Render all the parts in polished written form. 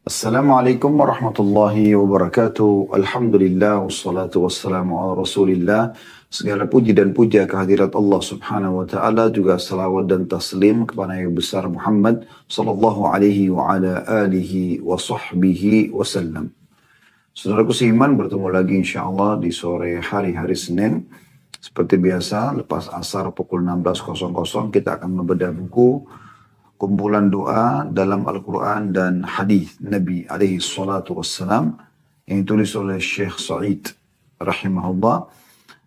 Assalamualaikum warahmatullahi wabarakatuh. Alhamdulillah wassalatu wassalamu ala Rasulillah. Segala puji dan puja kehadirat Allah Subhanahu wa taala, juga salawat dan taslim kepada Nabi besar Muhammad sallallahu alaihi wa ala alihi wa sahbihi wasallam. Saudaraku seiman, bertemu lagi insyaallah di sore hari Senin. Seperti biasa, lepas asar pukul 16.00 kita akan membedah buku kumpulan doa dalam Al-Quran dan hadis Nabi alaihi salatu wassalam yang ditulis oleh Syekh Sa'id rahimahullah,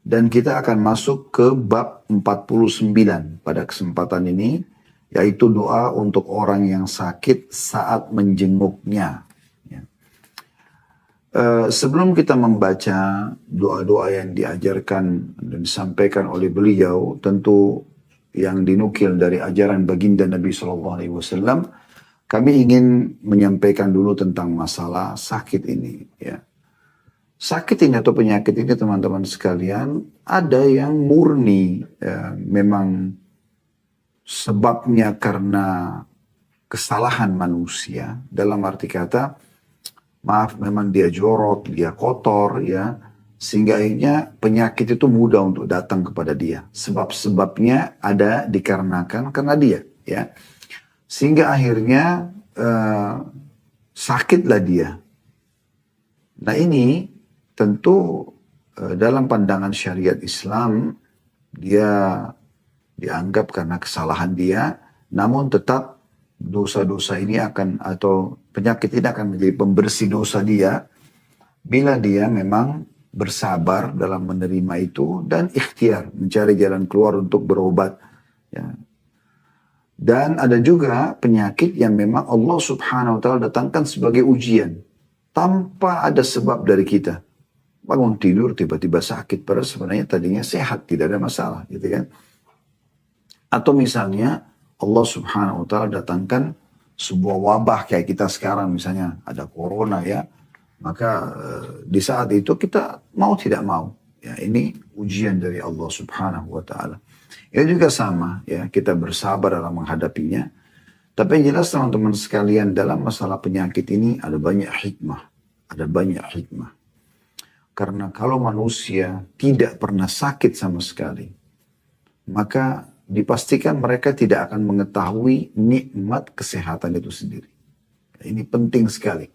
dan kita akan masuk ke bab 49 pada kesempatan ini, yaitu doa untuk orang yang sakit saat menjenguknya. Sebelum kita membaca doa-doa yang diajarkan dan disampaikan oleh beliau, tentu yang dinukil dari ajaran baginda Nabi SAW, kami ingin menyampaikan dulu tentang masalah sakit ini. Ya. Sakit ini atau penyakit ini, teman-teman sekalian, ada yang murni, ya, memang sebabnya karena kesalahan manusia, dalam arti kata, maaf, memang dia jorok, dia kotor, ya, sehingga akhirnya penyakit itu mudah untuk datang kepada dia. Sebab-sebabnya ada dikarenakan karena dia, ya. Sehingga akhirnya sakitlah dia. Nah ini tentu dalam pandangan syariat Islam dia dianggap karena kesalahan dia, namun tetap dosa-dosa ini akan, atau penyakit ini akan menjadi pembersih dosa dia bila dia memang bersabar dalam menerima itu dan ikhtiar mencari jalan keluar untuk berobat. Ya. Dan ada juga penyakit yang memang Allah Subhanahu wa taala datangkan sebagai ujian tanpa ada sebab dari kita. Bangun tidur tiba-tiba sakit, padahal sebenarnya tadinya sehat, tidak ada masalah, gitu kan? Atau misalnya Allah Subhanahu wa taala datangkan sebuah wabah kayak kita sekarang, misalnya ada corona, ya. Maka di saat itu kita mau tidak mau, ya, ini ujian dari Allah Subhanahu wa taala. Itu juga sama, ya, kita bersabar dalam menghadapinya. Tapi yang jelas teman-teman sekalian, dalam masalah penyakit ini ada banyak hikmah, ada banyak hikmah. Karena kalau manusia tidak pernah sakit sama sekali, maka dipastikan mereka tidak akan mengetahui nikmat kesehatan itu sendiri. Ini penting sekali.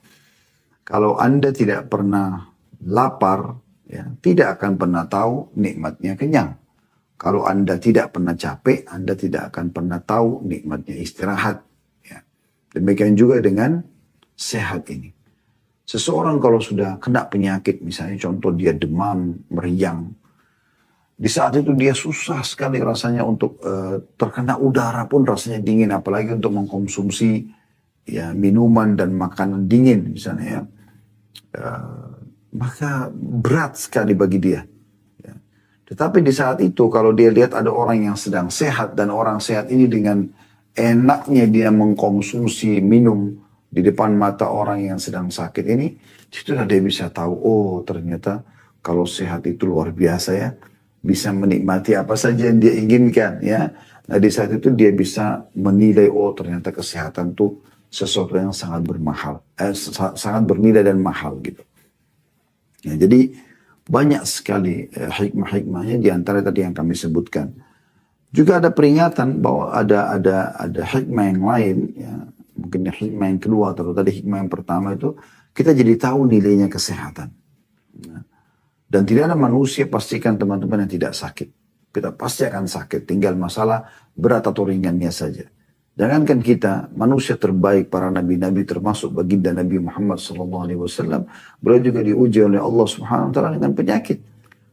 Kalau Anda tidak pernah lapar, ya, tidak akan pernah tahu nikmatnya kenyang. Kalau Anda tidak pernah capek, Anda tidak akan pernah tahu nikmatnya istirahat. Ya. Demikian juga dengan sehat ini. Seseorang kalau sudah kena penyakit, misalnya contoh dia demam, meriang, di saat itu dia susah sekali rasanya untuk terkena udara pun rasanya dingin, apalagi untuk mengkonsumsi, ya, minuman dan makanan dingin misalnya, ya. Maka berat sekali bagi dia. Ya. Tetapi di saat itu kalau dia lihat ada orang yang sedang sehat, dan orang sehat ini dengan enaknya dia mengkonsumsi minum di depan mata orang yang sedang sakit ini, situlah dia bisa tahu, oh ternyata kalau sehat itu luar biasa, ya. Bisa menikmati apa saja yang dia inginkan, ya. Nah di saat itu dia bisa menilai, oh ternyata kesehatan itu sesuatu yang sangat bermahal, sangat bernilai dan mahal, gitu. Ya, jadi banyak sekali hikmah-hikmahnya, di antara tadi yang kami sebutkan. Juga ada peringatan bahwa ada hikmah yang lain, ya. Mungkin hikmah yang kedua, atau tadi hikmah yang pertama itu kita jadi tahu nilainya kesehatan. Ya. Dan tidak ada manusia, pastikan teman-teman, yang tidak sakit. Kita pasti akan sakit, tinggal masalah berat atau ringannya saja. Jangankan kita, manusia terbaik, para nabi-nabi, termasuk baginda Nabi Muhammad SAW, beliau juga diuji oleh Allah Subhanahu wa taala dengan penyakit.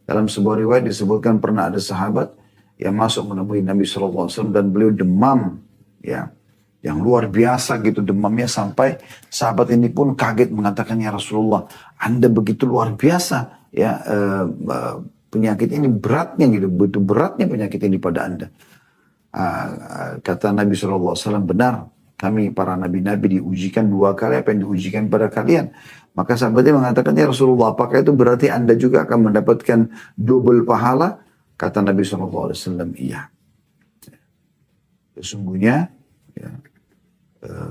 Dalam sebuah riwayat disebutkan pernah ada sahabat yang masuk menemui Nabi SAW dan beliau demam, ya, yang luar biasa gitu demamnya, sampai sahabat ini pun kaget mengatakan, ya Rasulullah, Anda begitu luar biasa, ya, penyakit ini beratnya gitu, begitu beratnya penyakit ini pada Anda. Kata Nabi SAW, benar, kami para nabi-nabi diujikan 2 kali apa yang diujikan pada kalian. Maka sahabatnya mengatakan, ya Rasulullah, apakah itu berarti Anda juga akan mendapatkan double pahala? Kata Nabi SAW, iya. Sesungguhnya, ya,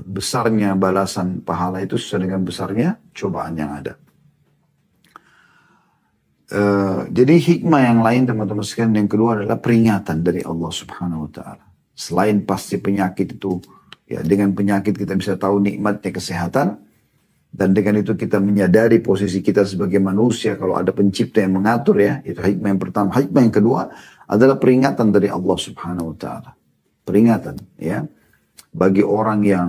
besarnya balasan pahala itu sesuai dengan besarnya cobaan yang ada. Jadi hikmah yang lain teman-teman sekalian yang kedua adalah peringatan dari Allah Subhanahu wa taala. Selain pasti penyakit itu, ya dengan penyakit kita bisa tahu nikmatnya kesehatan, dan dengan itu kita menyadari posisi kita sebagai manusia kalau ada pencipta yang mengatur, ya, itu hikmah yang pertama. Hikmah yang kedua adalah peringatan dari Allah Subhanahu wa taala. Peringatan, ya, bagi orang yang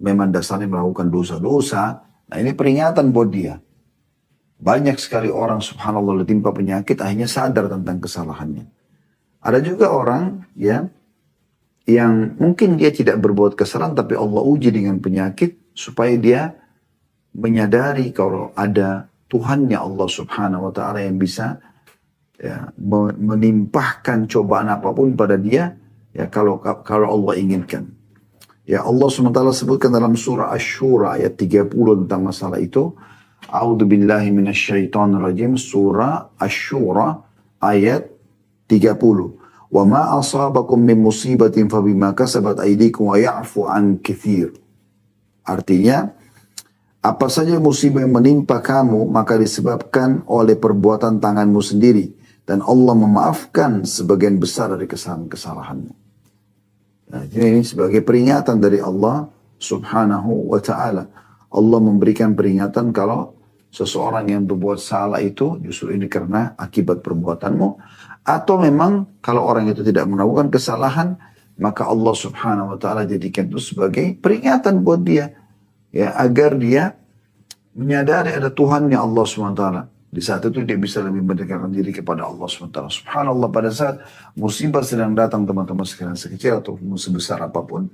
memang dasarnya melakukan dosa-dosa. Nah, ini peringatan buat dia. Banyak sekali orang subhanallah ditimpa penyakit akhirnya sadar tentang kesalahannya. Ada juga orang, ya, yang mungkin dia tidak berbuat kesalahan tapi Allah uji dengan penyakit supaya dia menyadari kalau ada Tuhannya Allah Subhanahu wa taala yang bisa, ya, menimpahkan cobaan apapun pada dia, ya, kalau Allah inginkan. Ya, Allah SWT sebutkan dalam surah Asy-Syura ayat 30 tentang masalah itu. A'udzu billahi minasyaitonir rajim, surah Asy-Syura ayat 30. Wa ma asabakum min musibatin fabima kasabat aydikum wa ya'fu an katsir. Artinya, apa saja musibah yang menimpa kamu maka disebabkan oleh perbuatan tanganmu sendiri, dan Allah memaafkan sebagian besar dari kesalahan-kesalahanmu. Nah, ini sebagai peringatan dari Allah Subhanahu wa taala. Allah memberikan peringatan kalau seseorang yang berbuat salah itu justru ini karena akibat perbuatanmu, atau memang kalau orang itu tidak melakukan kesalahan maka Allah Subhanahu wa taala jadikan itu sebagai peringatan buat dia, ya, agar dia menyadari ada Tuhannya Allah Subhanahu wa taala. Di saat itu dia bisa lebih mendekatkan diri kepada Allah SWT. Subhanallah, pada saat musibah sedang datang teman-teman sekalian, sekecil atau sebesar apapun,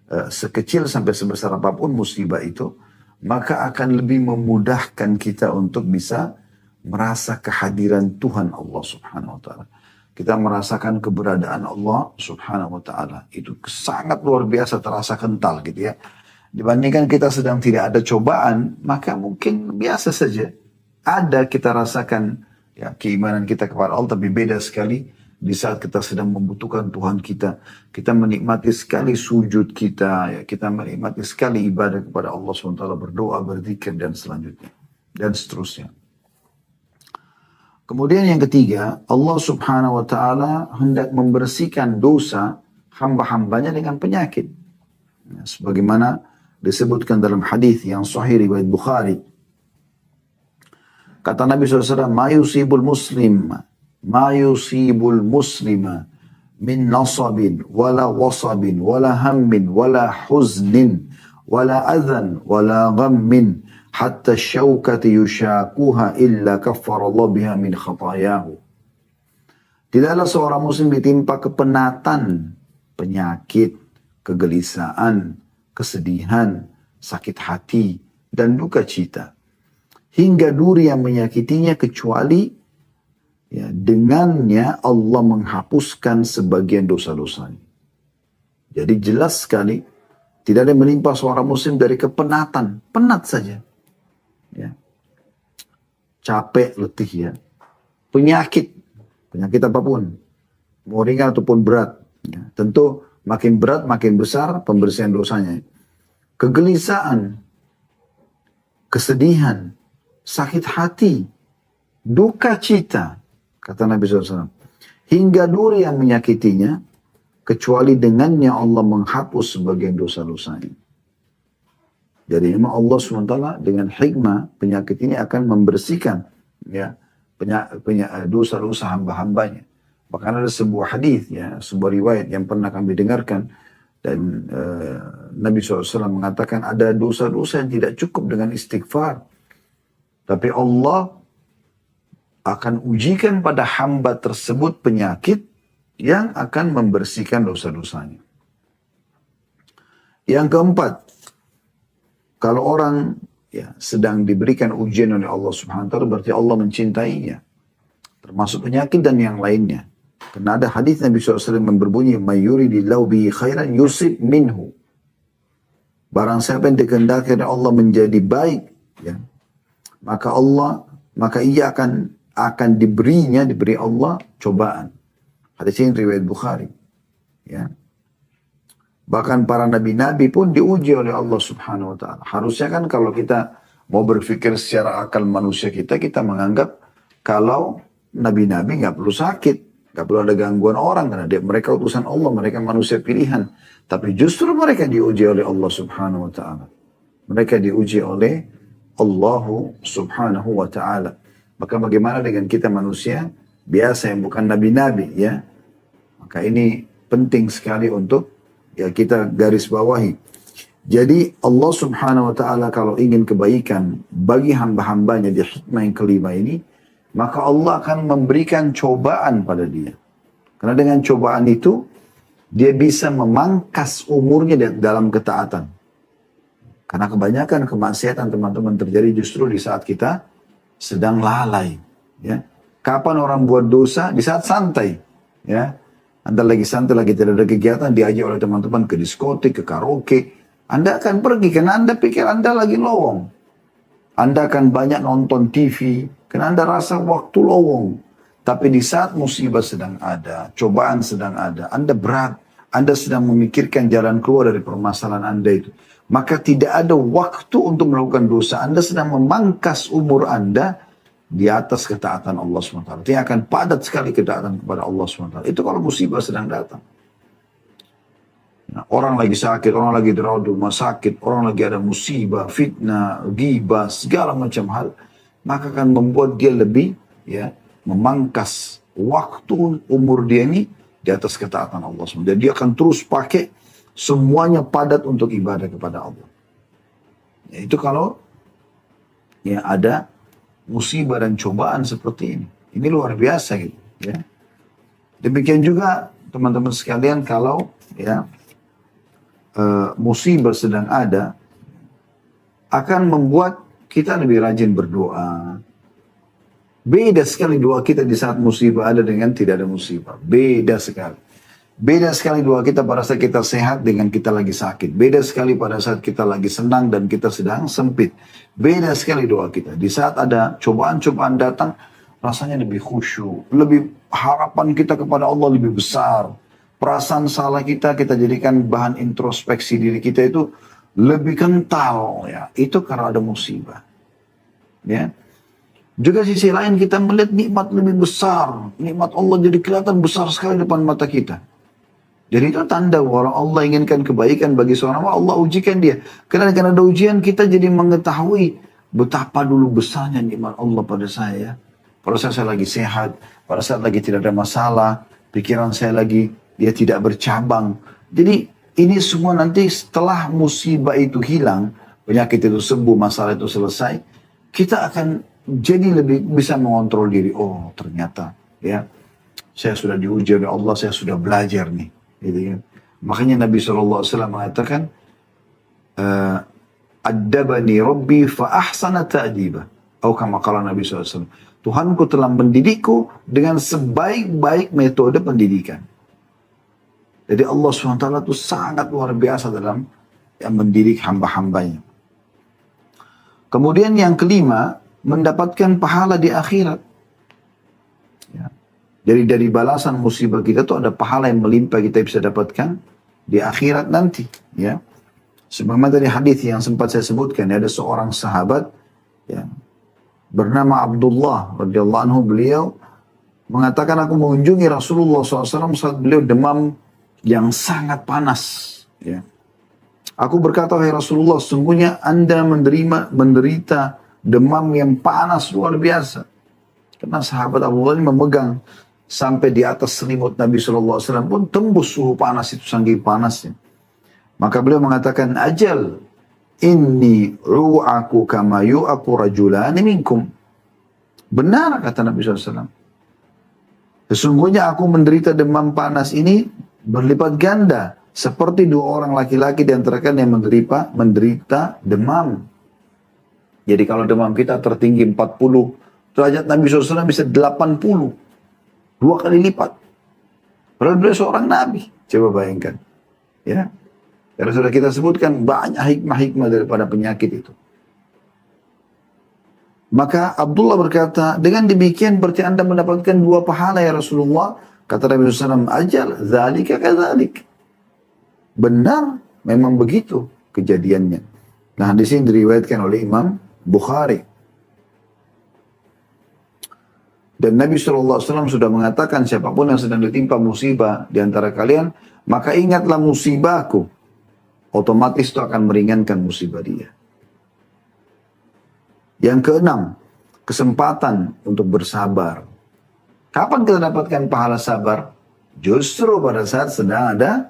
sekecil sampai sebesar apapun musibah itu, maka akan lebih memudahkan kita untuk bisa merasa kehadiran Tuhan Allah Subhanahu wa taala. Kita merasakan keberadaan Allah Subhanahu wa taala. Itu sangat luar biasa, terasa kental gitu, ya. Dibandingkan kita sedang tidak ada cobaan, maka mungkin biasa saja. Ada kita rasakan, ya, keimanan kita kepada Allah, tapi beda sekali di saat kita sedang membutuhkan Tuhan kita. Kita menikmati sekali sujud kita, ya, kita menikmati sekali ibadah kepada Allah SWT, berdoa, berzikir, dan selanjutnya. Dan seterusnya. Kemudian yang ketiga, Allah Subhanahu wa taala hendak membersihkan dosa hamba-hambanya dengan penyakit. Ya, sebagaimana disebutkan dalam hadis yang sahih riwayat Bukhari. Kata Nabi SAW, ma yusibul muslima min nasabin, wala wasabin, wala hammin, wala huznin, wala adhan, wala ghammin, hatta syaukati yushakuha illa kafarallah biha min khatayahu. Tidaklah seorang muslim ditimpa kepenatan, penyakit, kegelisahan, kesedihan, sakit hati, dan duka cita, hingga duri yang menyakitinya, kecuali, ya, dengannya Allah menghapuskan sebagian dosa-dosanya. Jadi jelas sekali tidak ada yang menimpa seorang muslim dari kepenatan, penat saja, ya, capek, letih, ya, penyakit apapun, mau ringan ataupun berat, ya. Tentu makin berat makin besar pembersihan dosanya. Kegelisahan, kesedihan, sakit hati, duka cita, kata Nabi SAW, hingga duri yang menyakitinya, kecuali dengannya Allah menghapus sebagian dosa-dosanya. Jadi memang Allah SWT dengan hikmah penyakit ini akan membersihkan, ya, dosa-dosa hamba-hambanya. Bahkan ada sebuah hadis, ya, sebuah riwayat yang pernah kami dengarkan, dan Nabi SAW mengatakan ada dosa-dosa yang tidak cukup dengan istighfar, tapi Allah akan ujikan pada hamba tersebut penyakit yang akan membersihkan dosa-dosanya. Yang keempat, kalau orang, ya, sedang diberikan ujian oleh Allah Subhanahu wa taala, berarti Allah mencintainya, termasuk penyakit dan yang lainnya. Karena ada hadis Nabi SAW yang berbunyi, "May yuridillahu bihi khairan yusib minhu." Barang siapa yang dikehendaki oleh Allah menjadi baik, ya, maka ia akan diberi Allah cobaan. Hadis ini riwayat Bukhari, ya. Bahkan para nabi-nabi pun diuji oleh Allah Subhanahu wa taala. Harusnya kan kalau kita mau berpikir secara akal manusia kita menganggap kalau nabi-nabi nggak perlu sakit, nggak perlu ada gangguan orang karena mereka utusan Allah, mereka manusia pilihan. Tapi justru mereka diuji oleh Allah Subhanahu wa taala. Mereka diuji oleh Allah Subhanahu wa taala. Maka bagaimana dengan kita manusia biasa yang bukan nabi-nabi ya? Maka ini penting sekali untuk ya kita garis bawahi. Jadi Allah Subhanahu wa taala kalau ingin kebaikan bagi hamba-hambanya di hikmah yang kelima ini, maka Allah akan memberikan cobaan pada dia. Karena dengan cobaan itu dia bisa memangkas umurnya dalam ketaatan. Karena kebanyakan kemaksiatan teman-teman terjadi justru di saat kita sedang lalai, ya. Kapan orang buat dosa? Di saat santai, ya. Anda lagi santai, lagi tidak ada kegiatan, diajak oleh teman-teman ke diskotik, ke karaoke. Anda akan pergi karena Anda pikir Anda lagi lowong. Anda akan banyak nonton TV karena Anda rasa waktu lowong. Tapi di saat musibah sedang ada, cobaan sedang ada, Anda berat, Anda sedang memikirkan jalan keluar dari permasalahan Anda itu. Maka tidak ada waktu untuk melakukan dosa. Anda sedang memangkas umur Anda di atas ketaatan Allah SWT. Dia akan padat sekali ketaatan kepada Allah SWT. Itu kalau musibah sedang datang. Nah, orang lagi sakit, orang lagi dirawat di rumah sakit, orang lagi ada musibah, fitnah, ghibah, segala macam hal, maka akan membuat dia lebih ya memangkas waktu umur dia ini di atas ketaatan Allah SWT. Jadi dia akan terus pakai semuanya padat untuk ibadah kepada Allah. Ya, itu kalau ya ada musibah dan cobaan seperti ini. Ini luar biasa gitu. Ya. Demikian juga teman-teman sekalian kalau ya musibah sedang ada akan membuat kita lebih rajin berdoa. Beda sekali doa kita di saat musibah ada dengan tidak ada musibah. Beda sekali. Beda sekali doa kita pada saat kita sehat dengan kita lagi sakit. Beda sekali pada saat kita lagi senang dan kita sedang sempit. Beda sekali doa kita. Di saat ada cobaan-cobaan datang, rasanya lebih khusyuk. Lebih harapan kita kepada Allah lebih besar. Perasaan salah kita jadikan bahan introspeksi diri kita itu lebih kental. Ya. Itu karena ada musibah. Ya. Juga sisi lain kita melihat nikmat lebih besar. Nikmat Allah jadi kelihatan besar sekali depan mata kita. Jadi itu tanda bahwa Allah inginkan kebaikan bagi seorang hamba, Allah ujikan dia. Karena ada ujian kita jadi mengetahui betapa dulu besarnya nikmat Allah pada saya. Pada saat saya lagi sehat, pada saat lagi tidak ada masalah, pikiran saya lagi dia tidak bercabang. Jadi ini semua nanti setelah musibah itu hilang, penyakit itu sembuh, masalah itu selesai, kita akan jadi lebih bisa mengontrol diri. Oh ternyata ya saya sudah diuji oleh Allah, saya sudah belajar nih. Gitu kan. Makanya Nabi SAW mengatakan Addabani Rabbi fa ahsana ta'dibah. Atau kama qala Nabi SAW. Tuhanku telah mendidikku dengan sebaik-baik metode pendidikan. Jadi Allah SWT itu sangat luar biasa dalam yang mendidik hamba-hambanya. Kemudian yang kelima, mendapatkan pahala di akhirat. Ya. Jadi dari balasan musibah kita tuh ada pahala yang melimpah kita bisa dapatkan di akhirat nanti. Ya. Sebagaimana tadi hadis yang sempat saya sebutkan, ada seorang sahabat ya, bernama Abdullah radhiyallahu anhu, beliau mengatakan aku mengunjungi Rasulullah SAW saat beliau demam yang sangat panas. Ya. Aku berkata, wahai Rasulullah, sesungguhnya Anda menderita demam yang panas luar biasa. Karena sahabat Abdullah ini memegang sampai di atas selimut Nabi SAW pun tembus suhu panas itu, saking panasnya. Maka beliau mengatakan, ajal, inni ru'aku kama yu'aku rajulani minkum. Benar kata Nabi SAW. Sesungguhnya aku menderita demam panas ini berlipat ganda. Seperti dua orang laki-laki di antara kalian yang menderita demam. Jadi kalau demam kita tertinggi 40, derajat Nabi SAW bisa 80. 2 kali lipat. Padahal beliau seorang Nabi. Coba bayangkan. Ya. Karena sudah kita sebutkan banyak hikmah-hikmah daripada penyakit itu. Maka Abdullah berkata, dengan demikian berarti Anda mendapatkan 2 pahala ya Rasulullah. Kata Nabi SAW, ajal, dzalika kadzalik. benar, memang begitu kejadiannya. Nah, di sini diriwayatkan oleh Imam Bukhari. Dan Nabi SAW sudah mengatakan, siapapun yang sedang ditimpa musibah di antara kalian, maka ingatlah musibahku. Otomatis itu akan meringankan musibah dia. Yang keenam, kesempatan untuk bersabar. Kapan kita dapatkan pahala sabar? Justru pada saat sedang ada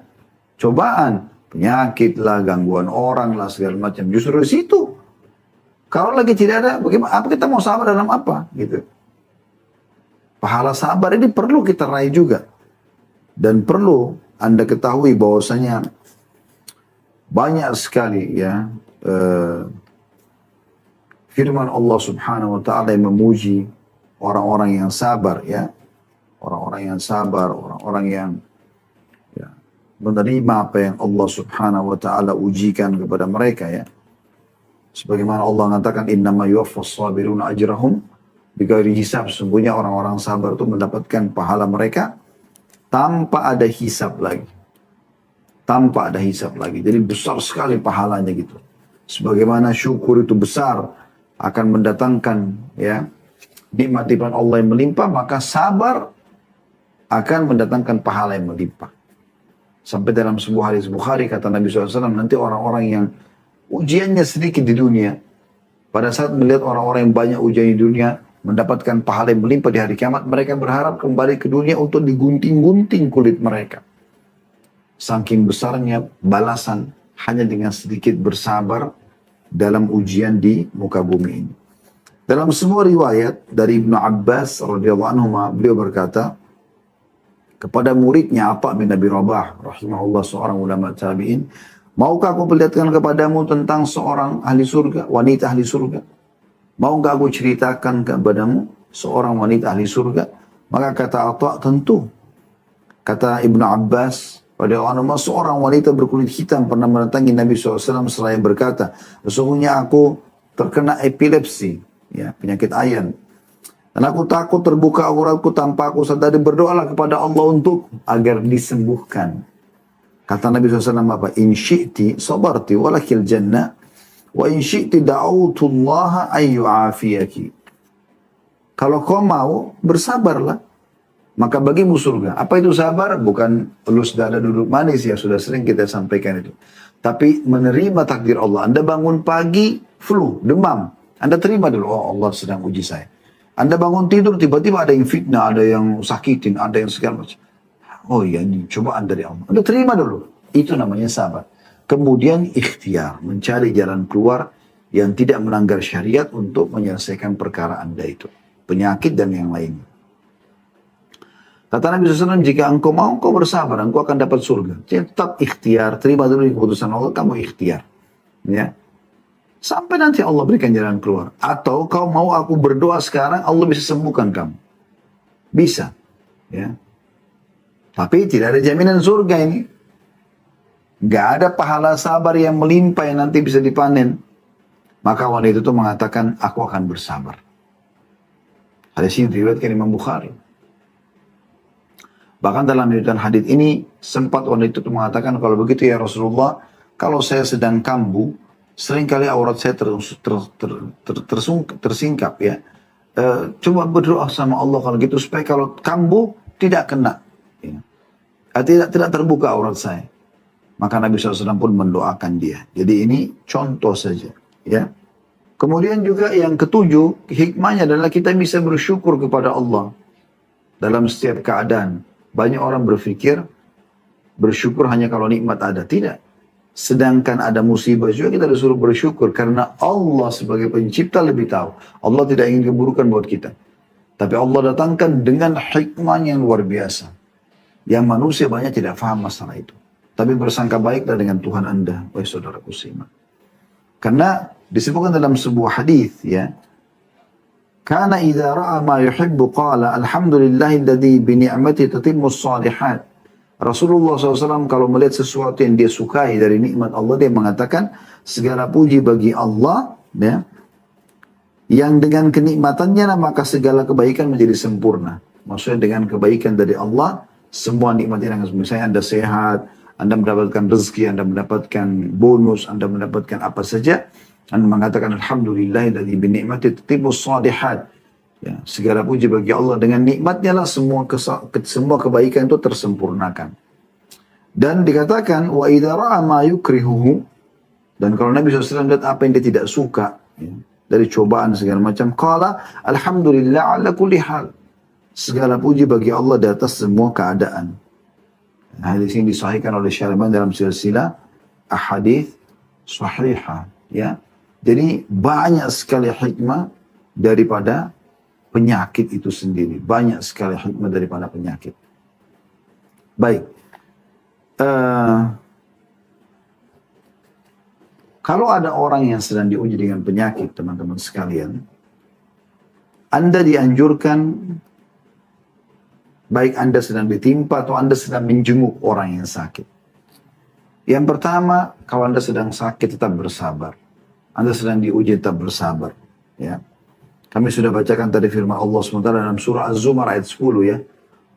cobaan. Penyakit lah, gangguan orang lah, segala macam. Justru di situ. Kalau lagi tidak ada, bagaimana? Apa kita mau sabar dalam apa? Gitu. Pahala sabar ini perlu kita raih juga. Dan perlu Anda ketahui bahwasanya banyak sekali ya firman Allah Subhanahu wa taala yang memuji orang-orang yang sabar ya. Orang-orang yang sabar, orang-orang yang ya, menerima apa yang Allah Subhanahu wa taala ujikan kepada mereka ya. Sebagaimana Allah mengatakan innama yuwaffas sabiruna ajrahum bighairi hisab. Sesungguhnya orang-orang sabar itu mendapatkan pahala mereka tanpa ada hisab lagi. Tanpa ada hisab lagi. Jadi besar sekali pahalanya gitu. Sebagaimana syukur itu besar akan mendatangkan ya nikmat-nikmat Allah yang melimpah, maka sabar akan mendatangkan pahala yang melimpah. Sampai dalam sebuah hadis Bukhari kata Nabi SAW, nanti orang-orang yang ujiannya sedikit di dunia, pada saat melihat orang-orang yang banyak ujian di dunia, mendapatkan pahala yang melimpah di hari kiamat, mereka berharap kembali ke dunia untuk digunting-gunting kulit mereka. Saking besarnya balasan hanya dengan sedikit bersabar dalam ujian di muka bumi ini. Dalam sebuah riwayat dari Ibnu Abbas radhiyallahu anhu, beliau berkata kepada muridnya Atha bin Abi Rabah rahimahullah, seorang ulama tabi'in, maukah aku perlihatkan kepadamu tentang seorang ahli surga, wanita ahli surga? Maukah aku ceritakan kepadamu seorang wanita ahli surga? Maka kata Atha, tentu. Kata Ibnu Abbas pada orang seorang wanita berkulit hitam pernah mendatangi Nabi SAW seraya berkata, sesungguhnya aku terkena epilepsi, ya, penyakit ayan. Dan aku takut terbuka auratku tanpa aku sadari, berdoalah kepada Allah untuk agar disembuhkan. Kata Nabi SAW apa? In syi'ti sabarti walakil jannah wa in syi'ti da'autullaha ayyu'afiyaki. Kalau kau mau, bersabarlah, maka bagimu surga. Apa itu sabar? Bukan elus dada duduk manis ya, sudah sering kita sampaikan itu. Tapi menerima takdir Allah. Anda bangun pagi, flu, demam. Anda terima dulu, oh Allah sedang uji saya. Anda bangun tidur, tiba-tiba ada yang fitnah, ada yang sakitin, ada yang segala macam. Oh iya, ini cobaan dari Allah. Anda terima dulu. Itu namanya sabar. Kemudian ikhtiar, mencari jalan keluar yang tidak melanggar syariat untuk menyelesaikan perkara Anda itu. Penyakit dan yang lainnya. Kata Nabi SAW, jika engkau mau, engkau bersabar, engkau akan dapat surga. Tetap ikhtiar, terima dulu keputusan Allah, kamu ikhtiar. Ya. Sampai nanti Allah berikan jalan keluar. Atau kau mau aku berdoa sekarang, Allah bisa sembuhkan kamu. Bisa. Ya. Tapi tidak ada jaminan surga ini. Gak ada pahala sabar yang melimpah yang nanti bisa dipanen. Maka wanita itu mengatakan, aku akan bersabar. Hadis ini diriwayatkan Imam Bukhari. Bahkan dalam riwayat hadis ini, sempat wanita itu mengatakan, kalau begitu ya Rasulullah, kalau saya sedang kambuh, seringkali aurat saya tersingkap ya. Coba berdoa sama Allah kalau gitu, supaya kalau kambuh tidak kena. Ya. Tidak terbuka aurat saya. Maka Nabi SAW pun mendoakan dia. Jadi ini contoh saja. Ya. Kemudian juga yang ketujuh, hikmahnya adalah kita bisa bersyukur kepada Allah dalam setiap keadaan. Banyak orang berpikir bersyukur hanya kalau nikmat ada. Tidak. Sedangkan ada musibah juga kita disuruh bersyukur. Karena Allah sebagai pencipta lebih tahu. Allah tidak ingin keburukan buat kita. Tapi Allah datangkan dengan hikmahnya yang luar biasa. Yang manusia banyak tidak faham masalah itu. Tapi bersangka baiklah dengan Tuhan Anda, wahai saudaraku seiman. Karena disebutkan dalam sebuah hadis ya. Kana idza ra'a ma yuhibbu qala alhamdulillahilladzi bi ni'mati tatimmus shalihat. Rasulullah SAW kalau melihat sesuatu yang dia sukai dari nikmat Allah, dia mengatakan segala puji bagi Allah ya, yang dengan kenikmatannya maka segala kebaikan menjadi sempurna. Maksudnya dengan kebaikan dari Allah semua nikmat yang misalnya Anda sehat, Anda mendapatkan rezeki, Anda mendapatkan bonus, Anda mendapatkan apa saja, Anda mengatakan alhamdulillahilladzi bi ni'mati tatimmus shalihat. Ya, segala puji bagi Allah, dengan nikmatnya lah semua kebaikan itu tersempurnakan. Dan dikatakan wa idza ra'a ma yukrihuhu, dan kalau Nabi SAW lihat apa yang dia tidak suka, ya, dari cobaan segala macam, qala alhamdulillah ala kulli hal. Segala puji bagi Allah di atas semua keadaan. Hadis ini disahihkan oleh Syarban dalam silsilah ahadits sahihah, ya. Jadi banyak sekali hikmah daripada penyakit itu sendiri. Banyak sekali hikmah daripada penyakit. Baik. Kalau ada orang yang sedang diuji dengan penyakit, teman-teman sekalian, Anda dianjurkan, baik Anda sedang ditimpa atau Anda sedang menjenguk orang yang sakit. Yang pertama, kalau Anda sedang sakit tetap bersabar. Anda sedang diuji tetap bersabar. Ya. Kami sudah bacakan tadi firman Allah SWT dalam surah Az-Zumar ayat 10 ya.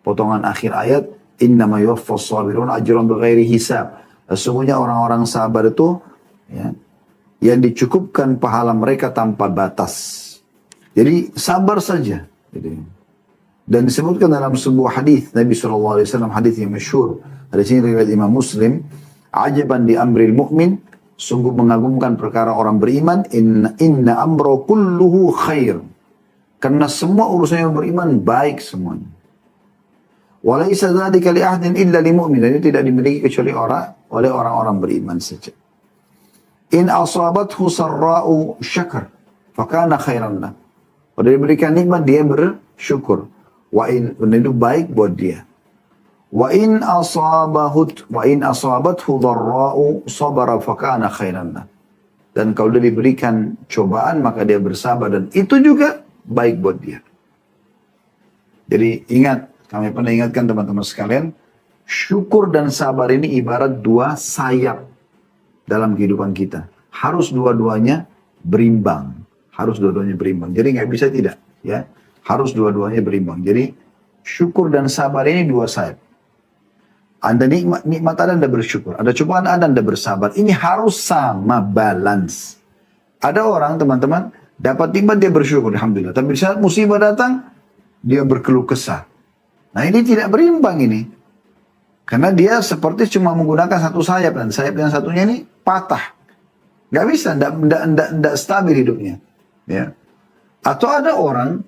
Potongan akhir ayat, innama yuwaffas sabirun ajran bighairi hisab. Sesungguhnya orang-orang sabar itu, ya, yang dicukupkan pahala mereka tanpa batas. Jadi sabar saja. Dan disebutkan dalam sebuah hadis Nabi SAW, hadis yang masyhur. Hadis ini riwayat Imam Muslim. Ajaban di amril mu'min, sungguh mengagumkan perkara orang beriman. Inna amro kulluhu khair. Karena semua urusan yang beriman baik semuanya. Walaysa dzalika li ahadin illa lil mu'min. Dan itu tidak dimiliki kecuali oleh orang-orang beriman saja. In asabathu sarra'u syakar, fakana khairan lah. Kalau diberikan nikmat dia bersyukur. Dan itu baik buat dia. Wa in asabathu dharra'u sabara fakana khairan lah. Dan kalau dia diberikan cobaan maka dia bersabar, dan itu juga baik buat dia. Jadi ingat, kami pernah ingatkan teman-teman sekalian, syukur dan sabar ini ibarat dua sayap dalam kehidupan kita. Harus dua-duanya berimbang. Harus dua-duanya berimbang. Jadi nggak bisa tidak, ya. Harus dua-duanya berimbang. Jadi syukur dan sabar ini dua sayap. Anda nikmat Anda bersyukur. Ada cobaan Anda bersabar. Ini harus sama, balance. Ada orang, teman-teman, dapat nikmat dia bersyukur, alhamdulillah. Tapi saat musibah datang, dia berkeluh kesah. Nah ini tidak berimbang ini. Karena dia seperti cuma menggunakan satu sayap, dan sayap yang satunya ini patah. Gak bisa, tidak stabil hidupnya. Ya. Atau ada orang,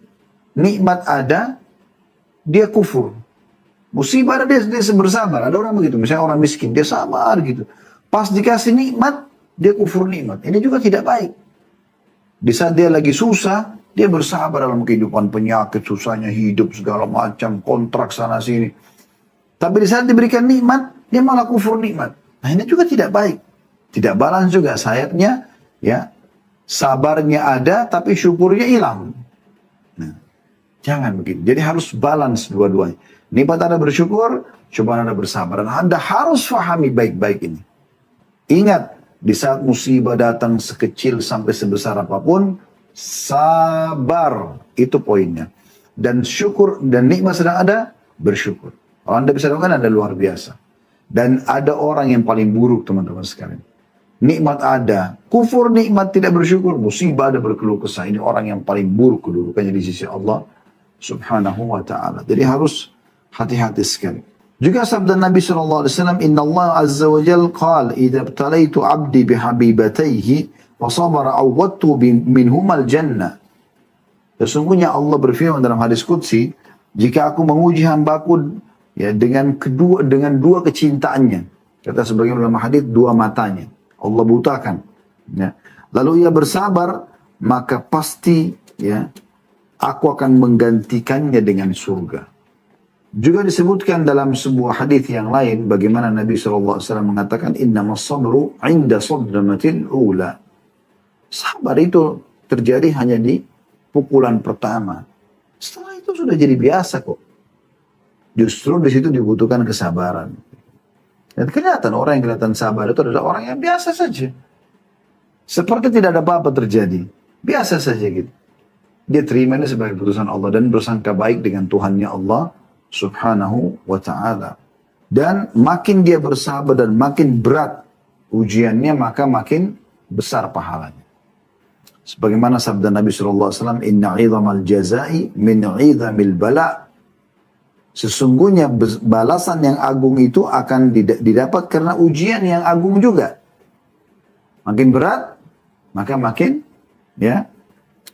nikmat ada, dia kufur. Musibah ada, dia bersabar. Ada orang begitu, misalnya orang miskin, dia sabar gitu. Pas dikasih nikmat, dia kufur nikmat. Ini juga tidak baik. Di saat dia lagi susah, dia bersabar dalam kehidupan, penyakit, susahnya hidup, segala macam, kontrak sana sini. Tapi di saat diberikan nikmat, dia malah kufur nikmat. Nah ini juga tidak baik. Tidak balance juga sayapnya, ya. Sabarnya ada, tapi syukurnya hilang. Nah, jangan begitu. Jadi harus balance dua-duanya. Nikmat Anda bersyukur, cobaan Anda bersabar. Dan Anda harus fahami baik-baik ini. Ingat, di saat musibah datang sekecil sampai sebesar apapun, sabar. Itu poinnya. Dan syukur, dan nikmat sedang ada, bersyukur. Kalau Anda bisa lakukan, Anda luar biasa. Dan ada orang yang paling buruk, teman-teman sekalian. Nikmat ada, kufur nikmat, tidak bersyukur, musibah ada, berkeluh kesah. Ini orang yang paling buruk kedudukannya di sisi Allah subhanahu wa ta'ala. Jadi harus hati-hati sekali. Juga sabda Nabi SAW, Inna Allah azza wa jal qal, idha btalaitu abdi bihabibatayhi, wa sabara awwadtu minhumal jannah. Sesungguhnya Allah berfirman dalam hadis qudsi, jika aku menguji hambaku, ya, dengan dua kecintaannya. Kata sebagian ulama hadis, dua matanya. Allah butakan. Ya. Lalu ia bersabar, maka pasti, ya, aku akan menggantikannya dengan surga. Juga disebutkan dalam sebuah hadis yang lain, bagaimana Nabi SAW mengatakan, innamas sabru inda sadramatil ula. Sabar itu terjadi hanya di pukulan pertama. Setelah itu sudah jadi biasa kok. Justru di situ dibutuhkan kesabaran. Dan kelihatan orang yang kelihatan sabar itu adalah orang yang biasa saja. Seperti tidak ada apa-apa terjadi. Biasa saja gitu. Dia terima ini sebagai keputusan Allah dan bersangka baik dengan Tuhannya Allah subhanahu wa ta'ala. Dan makin dia bersabar dan makin berat ujiannya, maka makin besar pahalanya. Sebagaimana sabda Nabi SAW, Inna idhamal jazai min idhamil bala. Sesungguhnya balasan yang agung itu akan didapat karena ujian yang agung juga. Makin berat, maka makin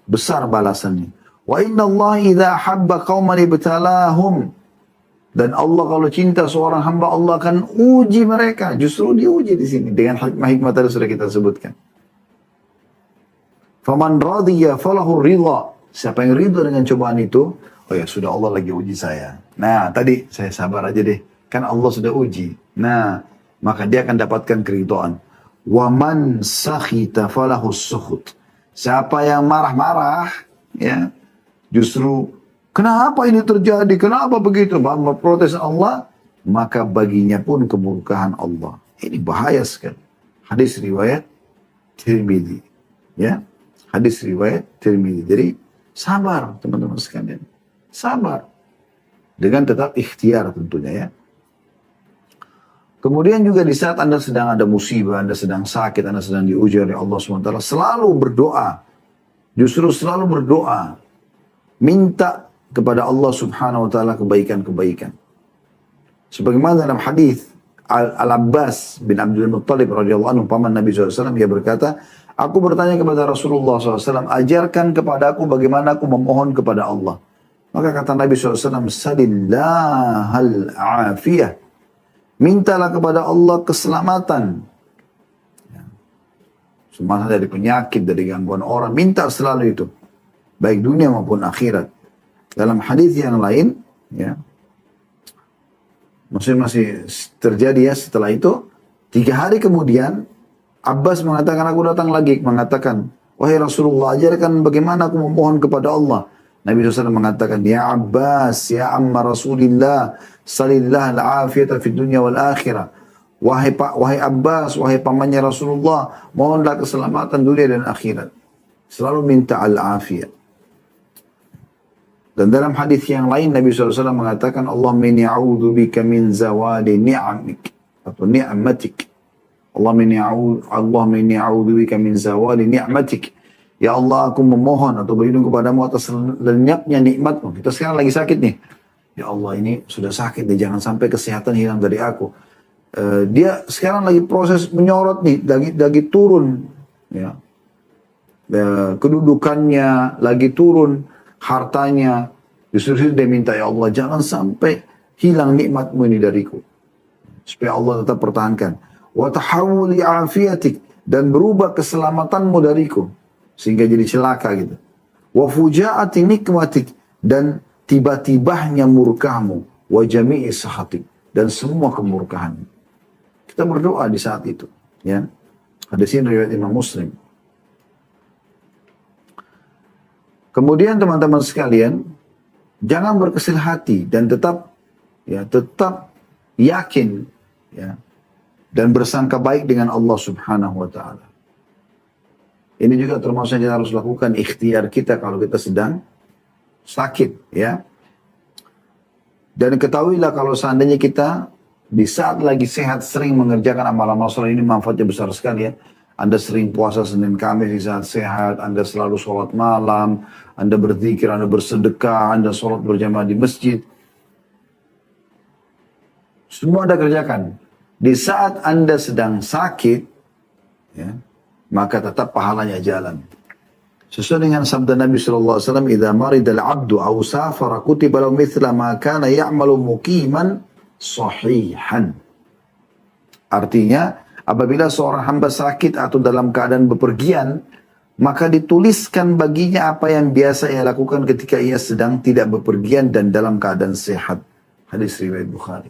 besar balasannya. Wa inna Allah idha habba qawman ibtalahum. Dan Allah kalau cinta seorang hamba, Allah akan uji mereka. Justru diuji di sini dengan hikmah-hikmah tadi sudah kita sebutkan. Faman radhiya falahu ridha. Siapa yang ridha dengan cobaan itu, oh ya sudah, Allah lagi uji saya. Nah, tadi saya sabar aja deh. Kan Allah sudah uji. Nah, maka dia akan dapatkan keridhaan. Wa man sakhita falahu sukhut. Siapa yang marah-marah, justru kenapa ini terjadi? Kenapa begitu? Protes Allah, maka baginya pun kemurkaan Allah. Ini bahaya sekali. Hadis riwayat Tirmidzi. Hadis riwayat Tirmidzi. Jadi sabar teman-teman sekalian. Sabar. Dengan tetap ikhtiar tentunya Kemudian juga di saat Anda sedang ada musibah, Anda sedang sakit, Anda sedang diuji oleh Allah SWT, selalu berdoa. Justru selalu berdoa. Minta kepada Allah Subhanahu wa taala kebaikan-kebaikan. Sebagaimana dalam hadis Al-Abbas bin Abdul Muttalib radhiyallahu anhu, paman Nabi SAW, dia berkata, aku bertanya kepada Rasulullah SAW, ajarkan kepada aku bagaimana aku memohon kepada Allah. Maka kata Nabi SAW, salillahal afiyah. Mintalah kepada Allah keselamatan. Semasa dari penyakit, dari gangguan orang, minta selalu itu. Baik dunia maupun akhirat. Dalam hadis yang lain, masih terjadi setelah itu, 3 hari kemudian, Abbas mengatakan, aku datang lagi, mengatakan, wahai Rasulullah, ajarkan bagaimana aku memohon kepada Allah. Nabi SAW mengatakan, ya Abbas, ya amma Rasulillah, salillah al-afiyata fid dunya wal akhirah. Wahai Abbas, wahai pamannya Rasulullah, mohonlah keselamatan dunia dan akhirat. Selalu minta al-afiyah. Dan dalam hadis yang lain Nabi SAW mengatakan, Allahumma inni a'udzubika min zawali ni'amik atau ni'matik. Allahumma inni a'udzubika min zawali ni'matik. Ya Allah, aku memohon atau berlindung kepadamu atas lenyapnya nikmatmu. Kita sekarang lagi sakit nih. Ya Allah, ini sudah sakit nih, jangan sampai kesehatan hilang dari aku. Dia sekarang lagi proses menyorot nih, lagi turun. Kedudukannya lagi turun, hartanya. Justru dia minta, ya Allah, jangan sampai hilang nikmatmu ini dariku. Supaya Allah tetap pertahankan. Wa tahawuli afiyatik, dan berubah keselamatanmu dariku. Sehingga jadi celaka gitu. Wa fujaati nikmatik, dan tiba-tibahnya murkamu. Wa jami'i sahatik, dan semua kemurkahanmu. Kita berdoa di saat itu. Hadis ini riwayat Imam Muslim. Kemudian teman-teman sekalian, jangan berkecil hati dan tetap yakin dan bersangka baik dengan Allah Subhanahu wa taala. Ini juga termasuk yang kita harus lakukan, ikhtiar kita kalau kita sedang sakit, Dan ketahuilah kalau seandainya kita di saat lagi sehat sering mengerjakan amal-amal saleh, ini manfaatnya besar sekali Anda sering puasa Senin Kamis di saat sehat, Anda selalu sholat malam, Anda berzikir, Anda bersedekah, Anda sholat berjamaah di masjid. Semua Anda kerjakan. Di saat Anda sedang sakit, maka tetap pahalanya jalan. Sesuai dengan sabda Nabi SAW, "Idza marida al-'abdu aw safara kutiba lahu mithla ma kana ya'malu muqiman sahihan." Artinya, apabila seorang hamba sakit atau dalam keadaan bepergian, maka dituliskan baginya apa yang biasa ia lakukan ketika ia sedang tidak bepergian dan dalam keadaan sehat. Hadis riwayat Bukhari.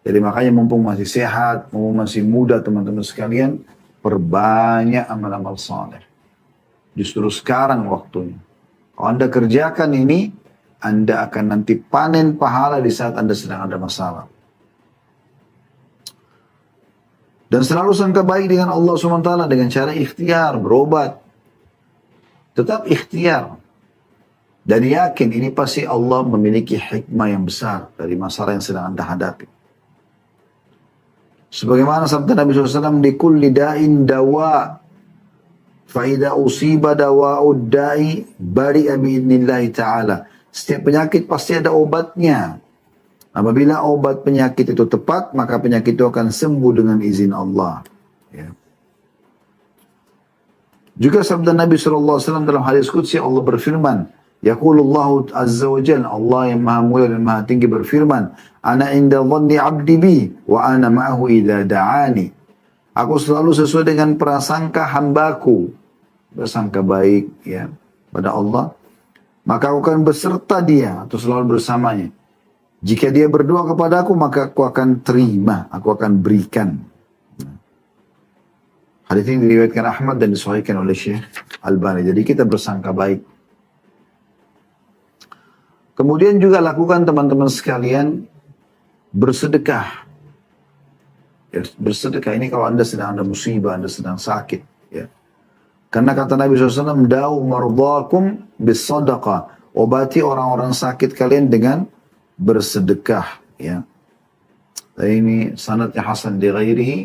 Jadi makanya mumpung masih sehat, mumpung masih muda teman-teman sekalian, perbanyak amal-amal saleh. Justru sekarang waktunya. Kalau Anda kerjakan ini, Anda akan nanti panen pahala di saat Anda sedang ada masalah. Dan selalu sangka baik dengan Allah SWT dengan cara ikhtiar, berobat. Tetap ikhtiar. Dan yakin ini pasti Allah memiliki hikmah yang besar dari masalah yang sedang Anda hadapi. Sebagaimana sabda Nabi SAW, di kulli da'in dawa, fa'idha usiba dawa'ud da'i bari'a bi'idnillahi ta'ala. Setiap penyakit pasti ada obatnya. Apabila obat penyakit itu tepat, maka penyakit itu akan sembuh dengan izin Allah. Ya. Juga sabda Nabi SAW dalam hadis qudsi, Allah berfirman, Yaqulullahu azza wa jalla, Allah yang maha mulia dan maha tinggi berfirman, Ana inda dhanni abdi bi, wa ana ma'ahu idha da'ani. Aku selalu sesuai dengan prasangka hambaku, bersangka baik ya pada Allah, maka aku akan beserta dia atau selalu bersamanya. Jika dia berdoa kepada aku, maka aku akan terima, aku akan berikan. Hadis ini diriwayatkan Ahmad dan disahihkan oleh Syekh Albani. Jadi kita bersangka baik. Kemudian juga lakukan teman-teman sekalian bersedekah. Ya, bersedekah ini kalau Anda sedang ada musibah, Anda sedang sakit. Ya. Karena kata Nabi SAW, Da'u mardakum bis sadaqah. Obati orang-orang sakit kalian dengan bersedekah. Ya. Dan ini sanadnya Hasan di ghairihi,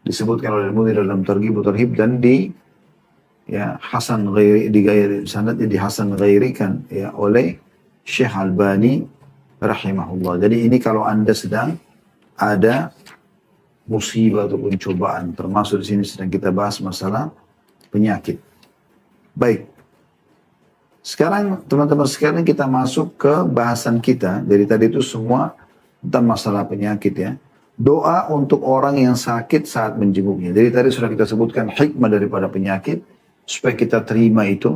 disebutkan oleh Al-Mudhir dalam Targhib Tarhib, dan di ya Hasan ghairi, di ghairi sanadnya di Hasan ghairikan ya oleh Syekh Albani rahimahullah. Jadi ini kalau Anda sedang ada musibah ataupun cobaan, termasuk di sini sedang kita bahas masalah penyakit. Baik. Sekarang teman-teman sekalian kita masuk ke bahasan kita. Dari tadi itu semua tentang masalah penyakit ya. Doa untuk orang yang sakit saat menjenguknya. Jadi tadi sudah kita sebutkan hikmah daripada penyakit supaya kita terima itu.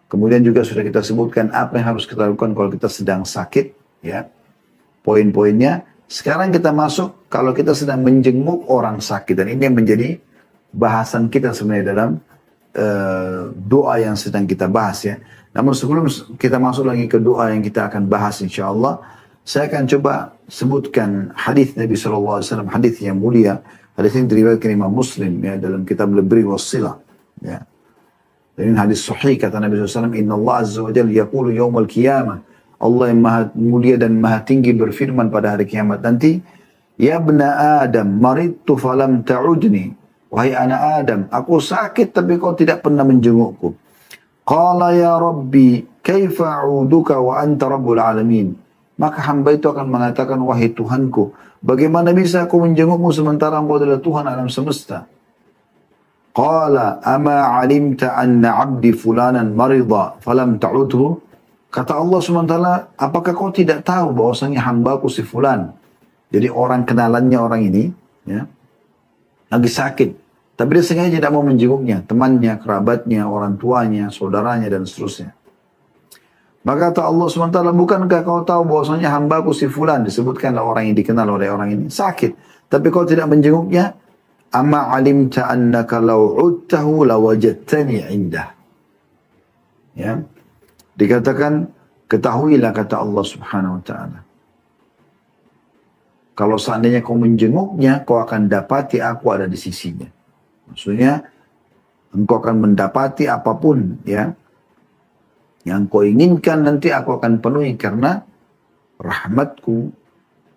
Kemudian juga sudah kita sebutkan apa yang harus kita lakukan kalau kita sedang sakit, ya. Poin-poinnya. Sekarang kita masuk kalau kita sedang menjenguk orang sakit, dan ini yang menjadi bahasan kita sebenarnya dalam doa yang sedang kita bahas ya. Namun sebelum kita masuk lagi ke doa yang kita akan bahas insya Allah, saya akan coba sebutkan hadis Nabi SAW, hadis yang mulia. Hadis ini diriwayatkan Imam Muslim ya dalam kitab Al-Birri was-Silah. Ya. Dan ini hadis sahih kata Nabi SAW, Inna Allah Azza wa Jalla yaqulu yawmal qiyamah. Allah yang maha mulia dan maha tinggi berfirman pada hari kiamat nanti, Ya bna Adam, maridtu falam ta'udni. Wahai anak Adam, aku sakit tapi kau tidak pernah menjengukku. Qala ya Rabbi, kaifa a'uduka wa anta rabbul alamin. Maka hamba itu akan mengatakan, wahai Tuhanku, bagaimana bisa aku menjengukmu sementara engkau adalah Tuhan alam semesta? Qala ama alimta anna abdi fulanan marida falam ta'udhu. Kata Allah SWT, apakah kau tidak tahu bahwasanya hambaku si fulan, jadi orang kenalannya orang ini ya, lagi sakit, tapi dia sengaja tidak mau menjenguknya, temannya, kerabatnya, orang tuanya, saudaranya dan seterusnya. Maka kata Allah SWT, bukankah kau tahu bahwasanya hambaku si fulan, disebutkanlah orang yang dikenal oleh orang ini, sakit, tapi kau tidak menjenguknya. Amma alimta annaka law udtahu lawajadtani indah. Ya. Dikatakan, ketahuilah kata Allah Subhanahu wa taala, kalau seandainya kau menjenguknya, kau akan dapati aku ada di sisinya. Maksudnya, engkau akan mendapati apapun ya yang kau inginkan, nanti aku akan penuhi karena rahmatku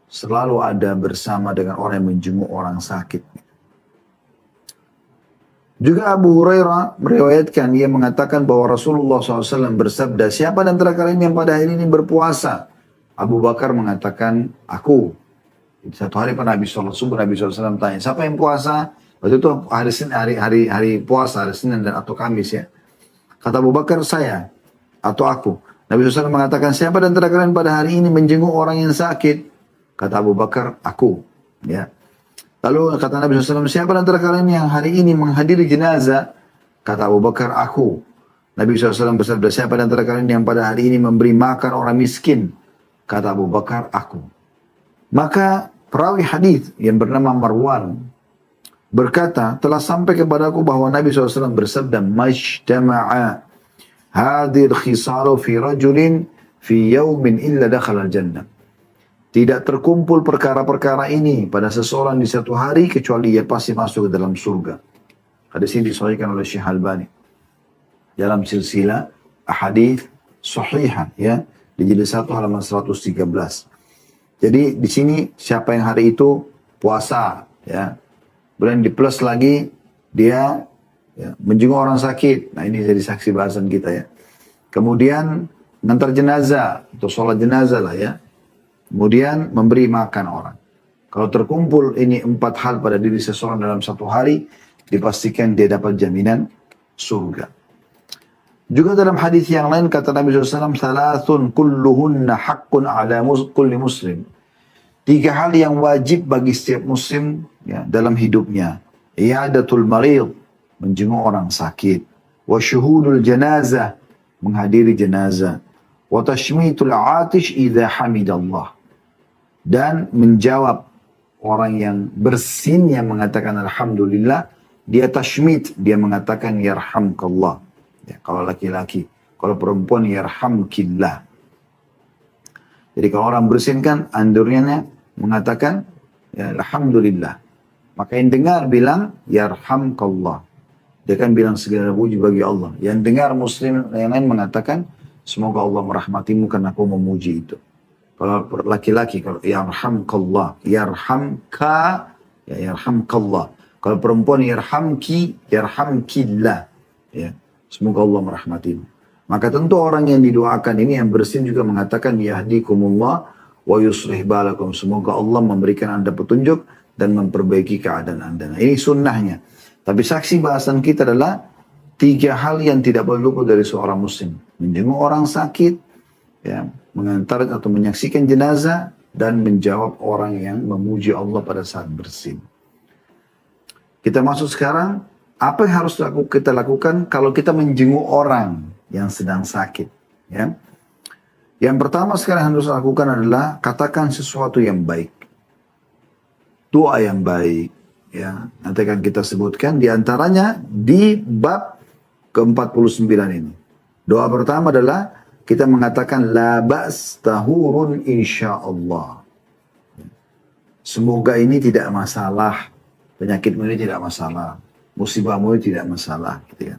selalu ada bersama dengan orang yang menjenguk orang sakit. Juga Abu Hurairah meriwayatkan, ia mengatakan bahwa Rasulullah SAW bersabda, siapa di antara kalian yang pada hari ini berpuasa? Abu Bakar mengatakan, aku. Satu hari pada habis sholat subuh, Nabi SAW tanya, siapa yang puasa? Waktu itu hari puasa, hari Senin dan atau Kamis ya. Kata Abu Bakar, saya atau aku. Nabi SAW mengatakan, siapa di antara kalian pada hari ini menjenguk orang yang sakit? Kata Abu Bakar, aku. Ya. Lalu kata Nabi SAW, siapa di antara kalian yang hari ini menghadiri jenazah? Kata Abu Bakar, aku. Nabi SAW bersabda, siapa di antara kalian yang pada hari ini memberi makan orang miskin? Kata Abu Bakar, aku. Maka perawi hadis yang bernama Marwan berkata, telah sampai kepadaku bahwa Nabi SAW bersabda, Majtama'a hadir khisaru fi rajulin fi yaumin illa dakhala al-jannah. Tidak terkumpul perkara-perkara ini pada seseorang di satu hari kecuali ia pasti masuk ke dalam surga. Hadis ini disahihkan oleh Syekh Albani dalam silsilah ahadits sahihah ya. Di jilid 1 halaman 113. Jadi di sini siapa yang hari itu puasa ya. Kemudian di plus lagi dia ya, menjenguk orang sakit. Nah ini jadi saksi bahasan kita ya. Kemudian ngantar jenazah atau sholat jenazah lah ya. Kemudian memberi makan orang. Kalau terkumpul ini 4 hal pada diri seseorang dalam satu hari, dipastikan dia dapat jaminan surga. Juga dalam hadis yang lain kata Nabi SAW, "Thalathun kulluhunna haqqun ala kulli muslim." 3 hal yang wajib bagi setiap muslim ya, dalam hidupnya. I'adatul marid, menjenguk orang sakit. Wa syuhudul janazah, menghadiri jenazah. Wa tashmitul atish idha hamidallah. Dan menjawab orang yang bersin yang mengatakan alhamdulillah, dia tashmit, dia mengatakan yarhamkallah. Ya, kalau laki-laki, kalau perempuan yarhamkillah. Jadi kalau orang bersin kan andurnya mengatakan ya, alhamdulillah. Maka yang dengar bilang yarhamkallah. Dia kan bilang segala puji bagi Allah. Yang dengar muslim yang lain mengatakan semoga Allah merahmatimu karena aku memuji itu. Kalau laki-laki kalau yarhamkallah, yarhamka ya yarhamkallah. Kalau perempuan yarhamki, yarhamkillah. Ya. Semoga Allah merahmatimu. Maka tentu orang yang didoakan ini yang bersin juga mengatakan yahdikumullah wa yuslih balakum. Semoga Allah memberikan Anda petunjuk dan memperbaiki keadaan Anda. Nah, ini sunnahnya. Tapi saksi bahasan kita adalah 3 hal yang tidak boleh luput dari seorang muslim. Menjenguk orang sakit, ya, mengantar atau menyaksikan jenazah, dan menjawab orang yang memuji Allah pada saat bersin. Kita masuk sekarang. Apa yang harus kita lakukan kalau kita menjenguk orang yang sedang sakit? Ya. Yang pertama sekarang harus lakukan adalah katakan sesuatu yang baik. Doa yang baik. Ya. Nanti akan kita sebutkan diantaranya di bab ke-49 ini. Doa pertama adalah kita mengatakan la ba's tahurun insyaallah. Semoga ini tidak masalah. Penyakitmu ini tidak masalah. Musibahmu tidak masalah gitu ya.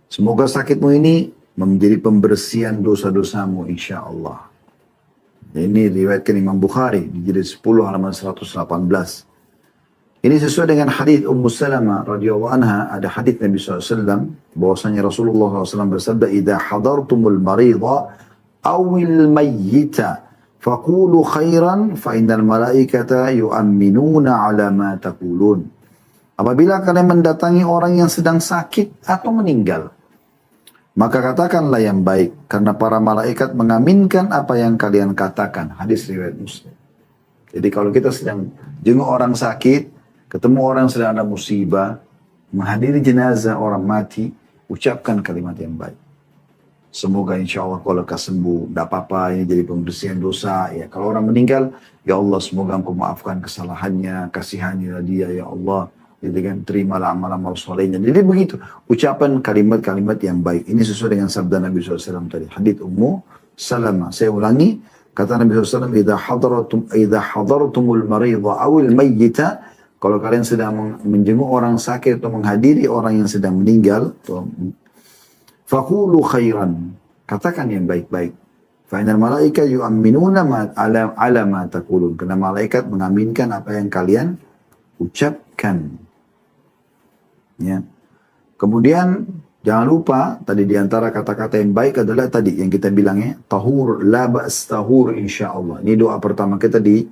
Semoga sakitmu ini menjadi pembersihan dosa-dosamu insyaAllah. Ini riwayatkan Imam Bukhari di jilid 10 halaman 118. Ini sesuai dengan hadis Ummu Salamah radhiyallahu anha. Ada hadis Nabi SAW bahwasanya Rasulullah SAW bersabda, "Idza hadartumul marida awil mayyita faqulu khairan fa innal malaikata yu'minuna ala ma taqulun." Apabila kalian mendatangi orang yang sedang sakit atau meninggal, maka katakanlah yang baik, karena para malaikat mengaminkan apa yang kalian katakan. Hadis riwayat Muslim. Jadi kalau kita sedang jenguk orang sakit, ketemu orang sedang ada musibah, menghadiri jenazah orang mati, ucapkan kalimat yang baik. Semoga insya Allah kalau sembuh, tidak apa-apa, ini jadi pembersihan dosa. Ya, kalau orang meninggal, ya Allah semoga engkau maafkan kesalahannya, kasihanilah dia ya Allah. Jadi kan terimalah amal-amal solehnya. Jadi begitu. Ucapan kalimat-kalimat yang baik. Ini sesuai dengan sabda Nabi SAW tadi. Hadits Ummu Salamah. Saya ulangi. Kata Nabi SAW. Idza hadartumul marida awil mayyita. Kalau kalian sedang menjenguk orang sakit atau menghadiri orang yang sedang meninggal. Faqulu khairan. Katakan yang baik-baik. Fa'inal malaika yu'amminuna ala ma taqulun. Karena malaikat mengaminkan apa yang kalian ucapkan. Ya. Kemudian jangan lupa tadi diantara kata-kata yang baik adalah tadi yang kita bilangnya tahur, la ba's tahur insyaallah. Ini doa pertama kita di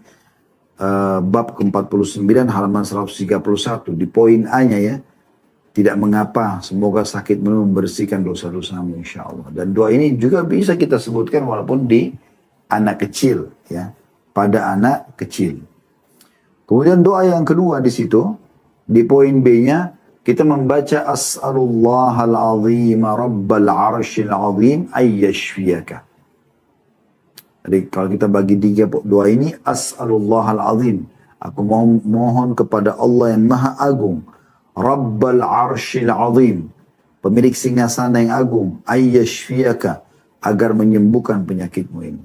bab ke-49 halaman 131 di poin A-nya ya. Tidak mengapa, semoga sakitmu membersihkan dosa-dosamu insyaallah. Dan doa ini juga bisa kita sebutkan walaupun di anak kecil ya, pada anak kecil. Kemudian doa yang kedua di situ di poin B-nya kita membaca as'alullahal azim rabbal arsyil azim ayyashfiyaka. Jadi kalau kita bagi 3 doa ini, as'alullahal azim, aku mohon kepada Allah yang maha agung, rabbal arsyil azim, pemilik singgasana yang agung, ayyashfiyaka, agar menyembuhkan penyakitmu ini.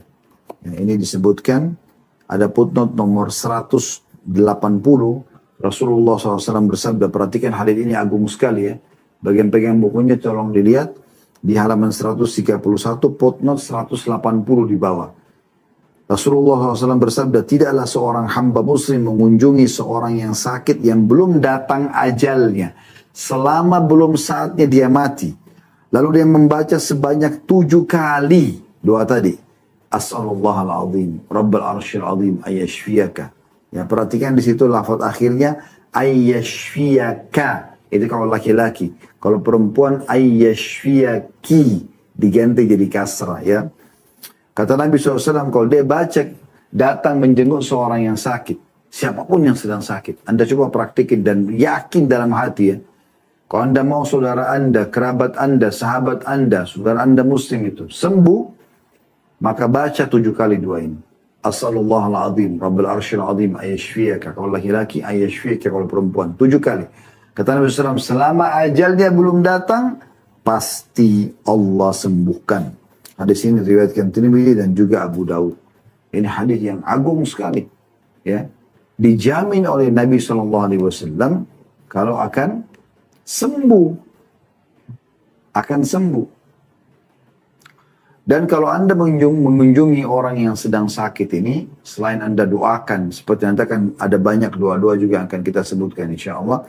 Ya, ini disebutkan ada footnote nomor 180. Rasulullah SAW bersabda, perhatikan hadis ini agung sekali ya. Bagian pegang bukunya tolong dilihat. Di halaman 131, footnote 180 di bawah. Rasulullah SAW bersabda, tidaklah seorang hamba muslim mengunjungi seorang yang sakit yang belum datang ajalnya, selama belum saatnya dia mati. Lalu dia membaca sebanyak 7 kali doa tadi. As'alullahal-azim, Rabbal arsyil azim, ayyashfiyaka. Ya, perhatikan di situ lafaz akhirnya, ayyashfiyaka. Itu kalau laki-laki. Kalau perempuan, ayyashfiyaki. Diganti jadi kasrah, ya. Kata Nabi SAW, kalau dia baca, datang menjenguk seorang yang sakit. Siapapun yang sedang sakit. Anda coba praktikin dan yakin dalam hati ya. Kalau Anda mau saudara Anda, kerabat Anda, sahabat Anda, saudara Anda muslim itu sembuh, maka baca 7 kali doa ini. As'alullahal-azim, Rabbal arsyil azim, ayyashfiyaka. Kalau laki-laki, ayyashfiyaka. Kalau perempuan, 7 kali. Kata Nabi SAW, selama ajalnya belum datang, pasti Allah sembuhkan. Hadis ini diriwayatkan Tirmidzi dan juga Abu Daud. Ini hadis yang agung sekali. Ya, dijamin oleh Nabi SAW kalau akan sembuh. Akan sembuh. Dan kalau Anda mengunjungi orang yang sedang sakit ini, selain Anda doakan, seperti nanti akan ada banyak doa-doa juga yang akan kita sebutkan insya Allah,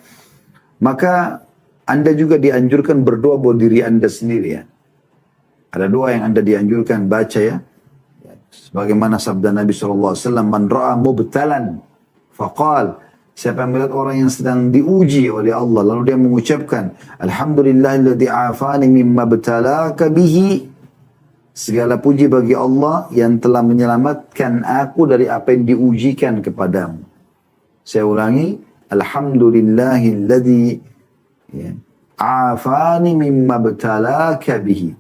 maka Anda juga dianjurkan berdoa buat diri Anda sendiri ya. Ada doa yang Anda dianjurkan baca ya. Sebagaimana sabda Nabi SAW, man ra'a mubtalan faqal. Siapa yang melihat orang yang sedang diuji oleh Allah, lalu dia mengucapkan, alhamdulillahilladzi afani mimma btalaka bihi. Segala puji bagi Allah yang telah menyelamatkan aku dari apa yang diujikan kepadamu. Saya ulangi, alhamdulillahilladzi afani mimma btalaka bihi.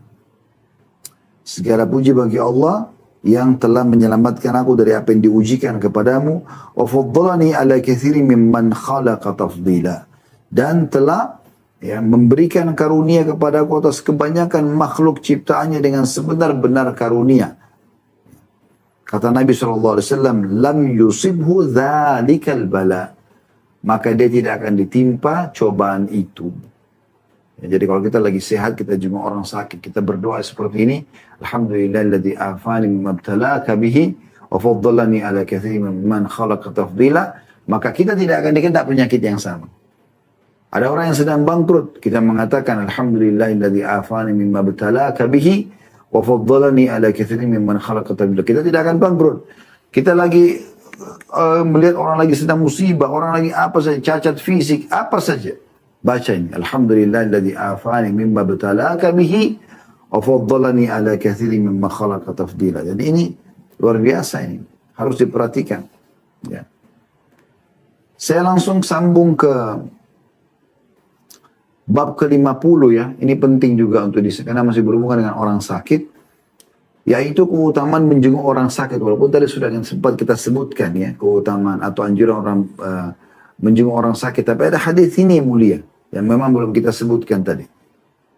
Segala puji bagi Allah yang telah menyelamatkan aku dari apa yang diujikan kepadamu. Wa faddalani ala katsirin mimman khalaqa tafdila. Dan telah memberikan karunia kepadaku atas kebanyakan makhluk ciptaannya dengan sebenar-benar karunia. Kata Nabi SAW, lam yusibhu dhalikal bala. Maka dia tidak akan ditimpa cobaan itu. Ya, jadi kalau kita lagi sehat, kita jenguk orang sakit, kita berdoa seperti ini, alhamdulillahilladzi afani mimma btalaka bihi wa faddalani ala katsirin mimman khalaqa tafdila, maka kita tidak akan dikena penyakit yang sama. Ada orang yang sedang bangkrut, kita mengatakan alhamdulillahilladzi afani mimma btalaka bihi wa faddalani ala katsirin mimman khalaqa tafdila. Kita tidak akan bangkrut. Kita lagi melihat orang lagi sedang musibah, orang lagi apa saja, cacat fisik, apa saja. Baca ini, alhamdulillahilladzi afani mimma btalaka bihi wa faddalani ala katsirin mimma khalaqa tafdila. Jadi ini luar biasa ini, harus diperhatikan. Ya. Saya langsung sambung ke bab ke-50 ya. Ini penting juga untuk karena masih berhubungan dengan orang sakit, yaitu keutamaan menjenguk orang sakit. Walaupun tadi sudah yang sempat kita sebutkan ya, keutamaan atau anjuran orang menjenguk orang sakit. Tapi ada hadis ini mulia yang memang belum kita sebutkan tadi.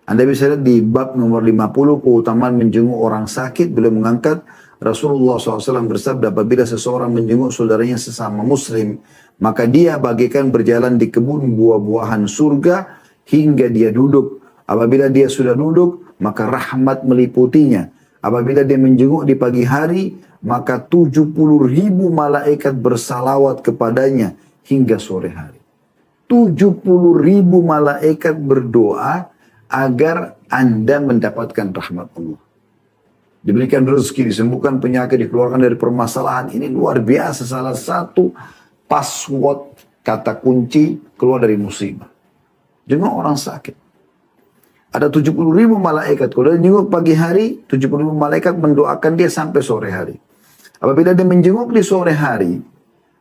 Anda bisa lihat di bab nomor 50, keutamaan menjenguk orang sakit. Beliau mengangkat Rasulullah SAW bersabda, apabila seseorang menjenguk saudaranya sesama muslim, maka dia bagaikan berjalan di kebun buah-buahan surga hingga dia duduk. Apabila dia sudah duduk, maka rahmat meliputinya. Apabila dia menjenguk di pagi hari, maka 70.000 malaikat bersalawat kepadanya hingga sore hari. 70.000 malaikat berdoa agar Anda mendapatkan rahmat Allah. Diberikan rezeki, disembuhkan penyakit, dikeluarkan dari permasalahan. Ini luar biasa, salah satu password kata kunci keluar dari musibah. Jenguk orang sakit. Ada 70.000 malaikat. Kalau dia jenguk pagi hari, 70.000 malaikat mendoakan dia sampai sore hari. Apabila dia menjenguk di sore hari,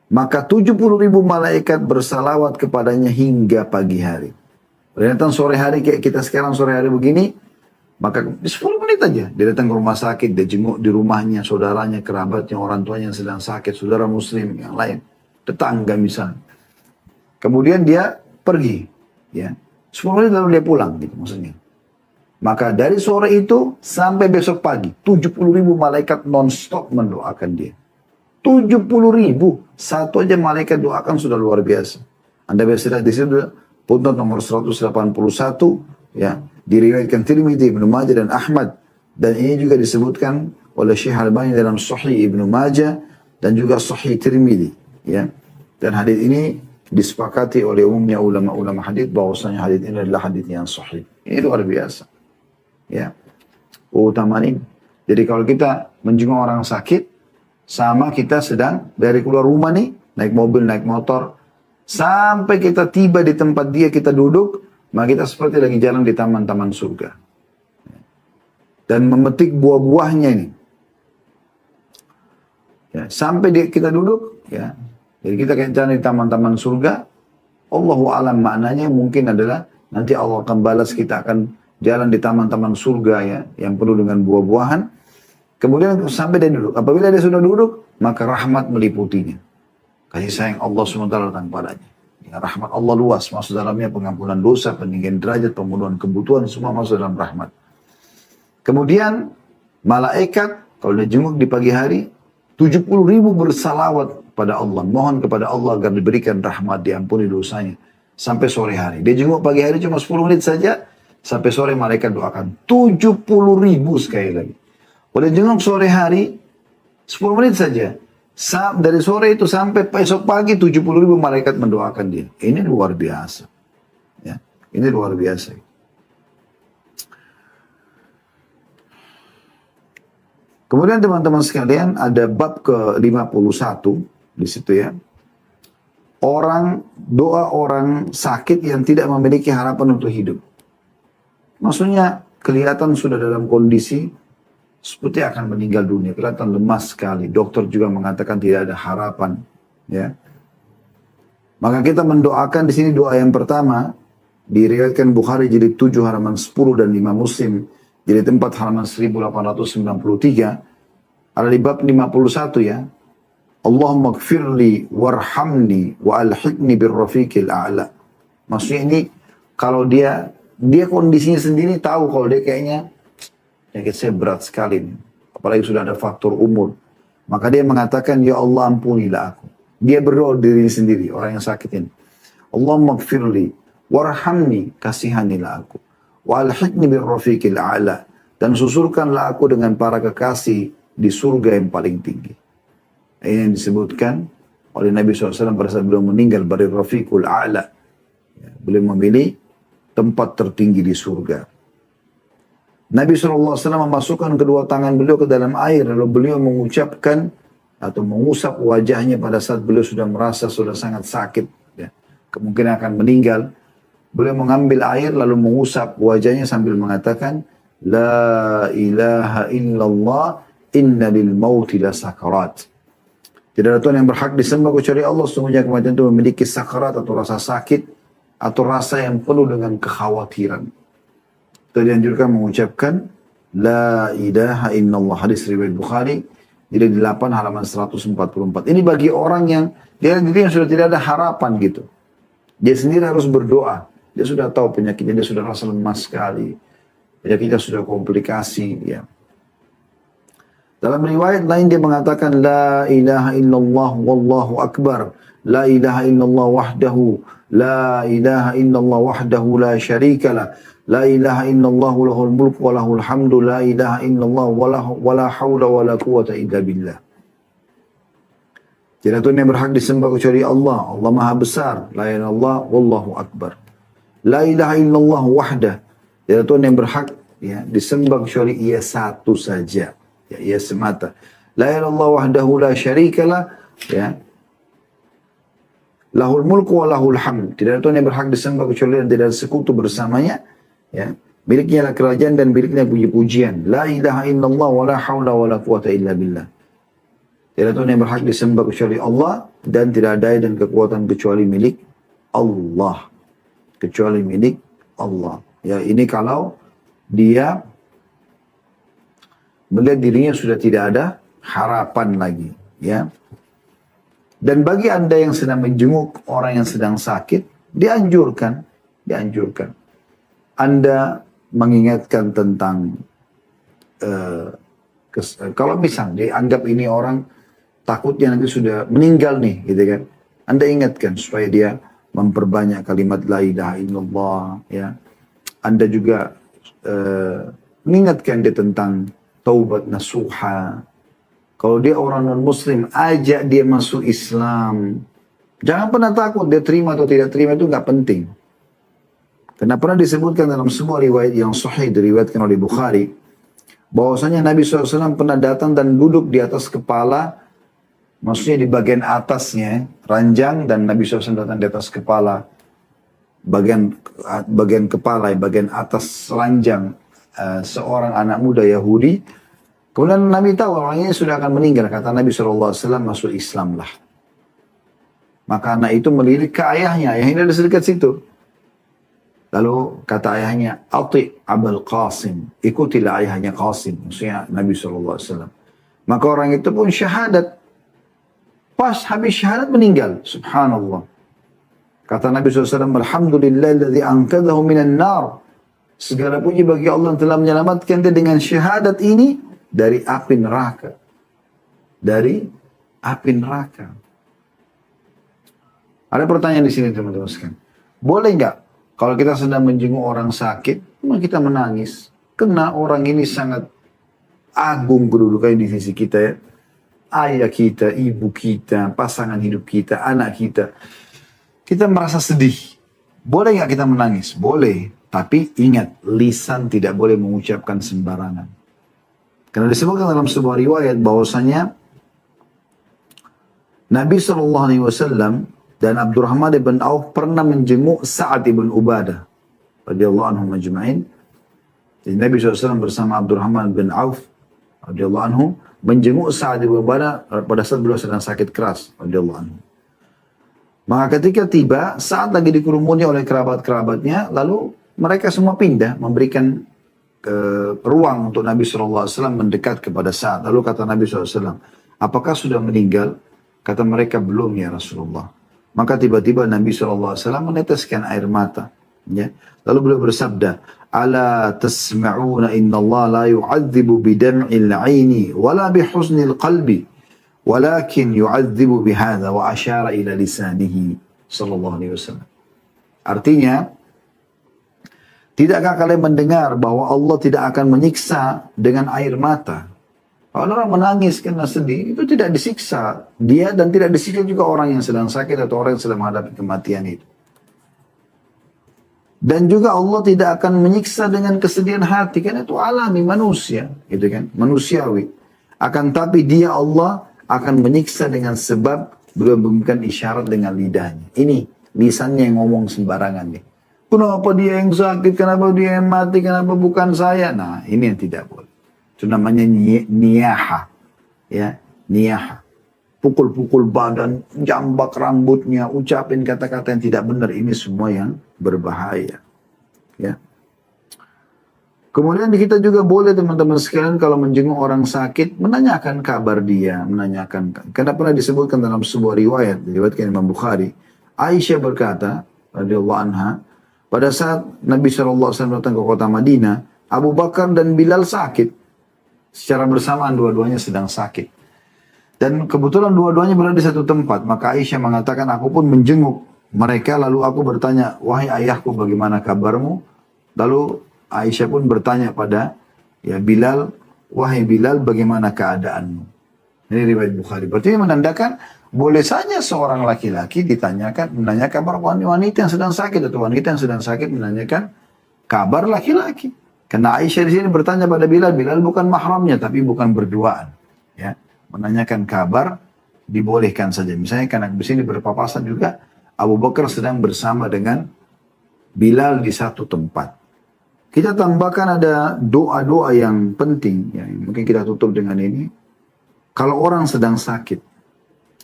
maka 70.000 malaikat bersalawat kepadanya hingga pagi hari. Dia datang sore hari kayak kita sekarang sore hari begini, maka 10 menit aja dia datang ke rumah sakit, dia jenguk di rumahnya, saudaranya, kerabatnya, orang tuanya yang sedang sakit, saudara muslim yang lain, tetangga misalnya. Kemudian dia pergi, ya. 10 menit lalu dia pulang gitu maksudnya. Maka dari sore itu sampai besok pagi, 70.000 malaikat non-stop mendoakan dia. 70.000, satu aja malaikat doakan sudah luar biasa. Anda bisa lihat di situ footnote nomor 181, ya. diriwayatkan Tirmidzi, Ibnu Majah dan Ahmad, dan ini juga disebutkan oleh Syekh Albani dalam Sahih Ibnu Majah dan juga Sahih Tirmidzi, ya. Dan hadis ini disepakati oleh umumnya ulama-ulama hadis bahwasanya hadis ini adalah hadis yang sahih. Ini luar biasa, ya. Keutamaan ini. Jadi kalau kita menjenguk orang sakit, sama kita sedang dari keluar rumah nih, naik mobil, naik motor, sampai kita tiba di tempat dia, kita duduk, maka kita seperti lagi jalan di taman-taman surga. Dan memetik buah-buahnya ini. Ya, sampai kita duduk, ya. Jadi kita kayak jalan di taman-taman surga, Allahu a'lam maknanya mungkin adalah nanti Allah akan balas, kita akan jalan di taman-taman surga, ya, yang penuh dengan buah-buahan. Kemudian sampai dia duduk. Apabila dia sudah duduk, maka rahmat meliputinya. Kasih sayang Allah SWT datang padanya. Ya, rahmat Allah luas, masuk dalamnya pengampunan dosa, peninggian derajat, pemenuhan kebutuhan, semua masuk dalam rahmat. Kemudian malaikat kalau dia jenguk di pagi hari, 70.000 bersalawat pada Allah, mohon kepada Allah agar diberikan rahmat, diampuni dosanya sampai sore hari. Dia jenguk pagi hari cuma 10 menit saja, sampai sore malaikat doakan 70.000 sekali lagi. Boleh jenguk sore hari 10 menit saja. Dari sore itu sampai besok pagi 70.000 malaikat mendoakan dia. Ini luar biasa. Ya, ini luar biasa. Kemudian teman-teman sekalian ada bab ke-51 di situ, ya. Doa orang sakit yang tidak memiliki harapan untuk hidup. Maksudnya kelihatan sudah dalam kondisi seperti akan meninggal dunia, kelihatan lemas sekali. Dokter juga mengatakan tidak ada harapan, ya. Maka kita mendoakan di sini doa yang pertama diriwayatkan Bukhari jilid 7 halaman 10 dan 5 Muslim jilid 4 halaman 1893. Ada di bab 51, ya. Allahumma gfirli warhamni wa alhiqni birrafiqil a'la. Maksudnya ini kalau dia kondisinya sendiri tahu kalau dia kayaknya penyakit saya berat sekali nih. Apalagi sudah ada faktor umur. Maka dia mengatakan, ya Allah ampunilah aku. Dia berdoa diri sendiri, orang yang sakit ini. Allahumma gfirli warhamni, kasihanilah aku. Wa alhiqni birrafiqil a'la. Dan susurkanlah aku dengan para kekasih di surga yang paling tinggi. Ini yang disebutkan oleh Nabi SAW pada saat beliau meninggal, bari rafiqul a'la. Beliau memilih tempat tertinggi di surga. Nabi SAW memasukkan kedua tangan beliau ke dalam air, lalu beliau mengucapkan atau mengusap wajahnya pada saat beliau sudah merasa sudah sangat sakit, ya, kemungkinan akan meninggal. Beliau mengambil air lalu mengusap wajahnya sambil mengatakan, La ilaha illallah, inna lil mauti la sakarat. Tidak ada Tuhan yang berhak disembah kecuali Allah, sesungguhnya kematian itu memiliki sakarat atau rasa sakit atau rasa yang penuh dengan kekhawatiran. Kita dianjurkan mengucapkan La ilaha illallah, hadis riwayat Bukhari jilid 8 halaman 144. Ini bagi orang yang dirinya sudah tidak ada harapan gitu. Dia sendiri harus berdoa. Dia sudah tahu penyakitnya, dia sudah rasa lemas sekali. Penyakitnya sudah komplikasi, ya. Dalam riwayat lain dia mengatakan La ilaha illallah wallahu akbar. La ilaha illallah wahdahu. La ilaha illallah wahdahu la syarikalah. La ilaha illallah lahul mulku wa lahul hamdu. La ilaha illallah wa la hawla wa la quwata illa billah. Tidak Tuhan yang berhak disembah kecuali Allah. Allah Maha Besar. La ilaha illallah wallahu akbar. La ilaha illallah wahdah. Tidak Tuhan yang berhak, ya, disembah kecuali Ia satu saja. Ya, Ia semata. La ilaha illallah wahdahu la syarikalah, ya. Lahul mulku wa lahul hamd. Tidak ada Tuhan yang berhak disembah kecuali dan tidak ada sekutu bersamanya, ya. Miliknya lah kerajaan dan miliknya puji-pujian. La ilaha illallah wa la hawla wa la quwata illa billah. Tidak ada Tuhan yang berhak disembah kecuali Allah dan tidak ada daya dan kekuatan kecuali milik Allah. Kecuali milik Allah. Ya, ini kalau dia melihat dirinya sudah tidak ada harapan lagi, ya. Dan bagi Anda yang sedang menjenguk orang yang sedang sakit, dianjurkan Anda mengingatkan tentang kalau misal dianggap ini orang takutnya nanti sudah meninggal nih, gitu kan. Anda ingatkan supaya dia memperbanyak kalimat la ilaha illallah, ya. Anda juga mengingatkan dia tentang taubat nasuha. Kalau dia orang non-muslim, ajak dia masuk Islam. Jangan pernah takut dia terima atau tidak terima, itu nggak penting. Karena pernah disebutkan dalam sebuah riwayat yang sahih diriwayatkan oleh Bukhari, bahwasanya Nabi SAW pernah datang dan duduk di atas kepala, maksudnya di bagian atasnya ranjang, dan Nabi SAW datang di atas kepala, bagian kepala, bagian atas ranjang seorang anak muda Yahudi. Kemudian Nabi tahu orangnya sudah akan meninggal. Kata Nabi SAW, masuk Islam lah. Maka anak itu melirik ke ayahnya. Ayahnya ada sedekat situ. Lalu kata ayahnya, Ati' Abul Qasim. Ikutilah ayahnya Qasim. Maksudnya Nabi SAW. Maka orang itu pun syahadat. Pas habis syahadat meninggal. Subhanallah. Kata Nabi SAW, Alhamdulillahilladzi anqadhahu minan nar. Segala puji bagi Allah yang telah menyelamatkan dia dengan syahadat ini dari api neraka. Dari api neraka. Ada pertanyaan di sini teman-teman sekalian. Boleh nggak kalau kita sedang menjenguk orang sakit, memang kita menangis? Karena orang ini sangat agung kedudukannya di sisi kita ya. Ayah kita, ibu kita, pasangan hidup kita, anak kita. Kita merasa sedih. Boleh nggak kita menangis? Boleh. Tapi ingat, lisan tidak boleh mengucapkan sembarangan. Karena disebutkan dalam sebuah riwayat bahwasanya Nabi SAW dan Abdurrahman ibn Auf pernah menjenguk Sa'ad ibn Ubadah radhiyallahu anhu majma'in. Jadi Nabi SAW bersama Abdurrahman bin Auf radhiyallahu anhu menjenguk Sa'ad ibn Ubadah pada saat beliau sedang sakit keras radhiyallahu anhu. Maka ketika tiba, Sa'ad lagi dikerumuni oleh kerabat-kerabatnya, lalu mereka semua pindah memberikan ruang untuk Nabi SAW mendekat kepada Sa'ad. Lalu kata Nabi SAW, apakah sudah meninggal? Kata mereka, belum ya Rasulullah. Maka tiba-tiba Nabi SAW meneteskan air mata. Ya. Lalu beliau bersabda, Ala tasma'una inna Allah la yu'adzibu bidam'il 'aini wala bihuznil qalbi walakin yu'adzibu bihadza wa asyara ila lisanihi sallallahu alaihi wasallam. Artinya, tidakkah kalian mendengar bahwa Allah tidak akan menyiksa dengan air mata? Kalau orang menangis karena sedih, itu tidak disiksa dia dan tidak disiksa juga orang yang sedang sakit atau orang yang sedang menghadapi kematian itu. Dan juga Allah tidak akan menyiksa dengan kesedihan hati, karena itu alami manusia, gitu kan, manusiawi. Akan tapi dia Allah akan menyiksa dengan sebab beliau memberikan isyarat dengan lidahnya. Ini lisannya yang ngomong sembarangan nih. Kenapa dia yang sakit, kenapa dia yang mati, kenapa bukan saya? Nah, ini yang tidak boleh. Itu namanya niyaha. Ya, niyaha. Pukul-pukul badan, jambak rambutnya, ucapin kata-kata yang tidak benar. Ini semua yang berbahaya. Ya. Kemudian kita juga boleh teman-teman sekalian kalau menjenguk orang sakit, menanyakan kabar dia, menanyakan. Karena pernah disebutkan dalam sebuah riwayat, diriwayatkan Imam Bukhari, Aisyah berkata, radhiyallahu anha, pada saat Nabi SAW datang ke kota Madinah, Abu Bakar dan Bilal sakit. Secara bersamaan dua-duanya sedang sakit. Dan kebetulan dua-duanya berada di satu tempat. Maka Aisyah mengatakan, aku pun menjenguk mereka. Lalu aku bertanya, wahai ayahku, bagaimana kabarmu? Lalu Aisyah pun bertanya pada Bilal, wahai Bilal, bagaimana keadaanmu? Ini riwayat Bukhari. Berarti ini menandakan, boleh saja seorang laki-laki menanyakan kabar wanita yang sedang sakit, atau wanita yang sedang sakit menanyakan kabar laki-laki. Karena Aisyah di sini bertanya pada Bilal, Bilal bukan mahramnya, tapi bukan berduaan. Ya, menanyakan kabar dibolehkan saja. Misalnya karena di sini berpapasan juga, Abu Bakar sedang bersama dengan Bilal di satu tempat. Kita tambahkan ada doa-doa yang penting. Ya, mungkin kita tutup dengan ini. Kalau orang sedang sakit,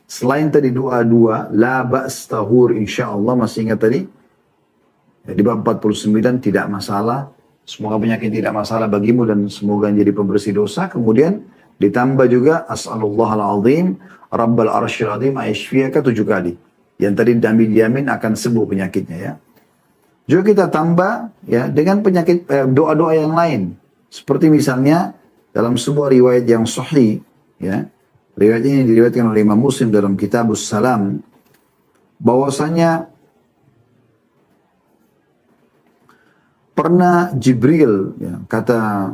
selain tadi doa-doa, la ba's tahur insyaallah, masih ingat tadi? Ya, di bab 49 tidak masalah. Semoga penyakit tidak masalah bagimu dan semoga menjadi pembersih dosa. Kemudian ditambah juga as'alullahal azim rabbal arsyil azim ayashfiyaka 7 kali. Yang tadi dijamin akan sembuh penyakitnya ya. Juga kita tambah ya dengan penyakit doa-doa yang lain. Seperti misalnya dalam sebuah riwayat yang sahih ya. Riwayat ini diriwayatkan oleh Imam Muslim dalam Kitabus Salam bahwasanya Pernah Jibril, ya, kata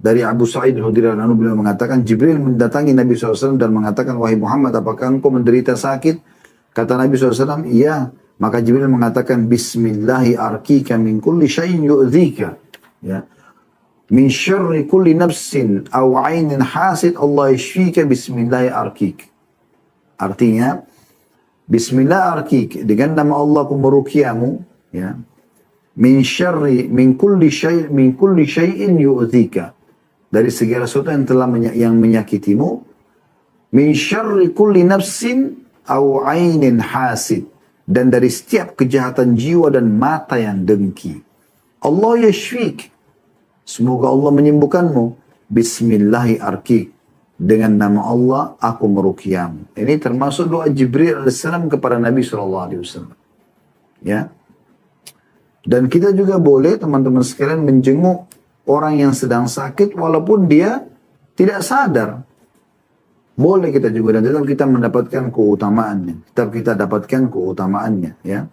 dari Abu Sa'id Al-Khudri radhiyallahu anhu, beliau mengatakan, Jibril mendatangi Nabi SAW dan mengatakan, wahai Muhammad, apakah engkau menderita sakit? Kata Nabi SAW, iya. Maka Jibril mengatakan, Bismillahi arkika min kulli syai'in yu'dhika. Ya. Min syarri kulli nafsin aw ainin hasid Allah yashfika bismillahi arkik. Artinya, Bismillah arkik, dengan nama Allah aku merukiamu, ya. Min syarri min kulli syai'in yu'dhika. Dari segala sesuatu yang telah menyakitimu. Min syarri kulli nafsin aw ainin hasid. Dan dari setiap kejahatan jiwa dan mata yang dengki. Allah yashfik. Semoga Allah menyembuhkanmu. Bismillahi arkik. Dengan nama Allah aku meruqyahmu. Ini termasuk doa Jibril alaihissalam kepada Nabi SAW. Ya. Dan kita juga boleh teman-teman sekalian menjenguk orang yang sedang sakit walaupun dia tidak sadar. Boleh kita juga, dan tetap kita mendapatkan keutamaannya. Tetap kita dapatkan keutamaannya. Ya.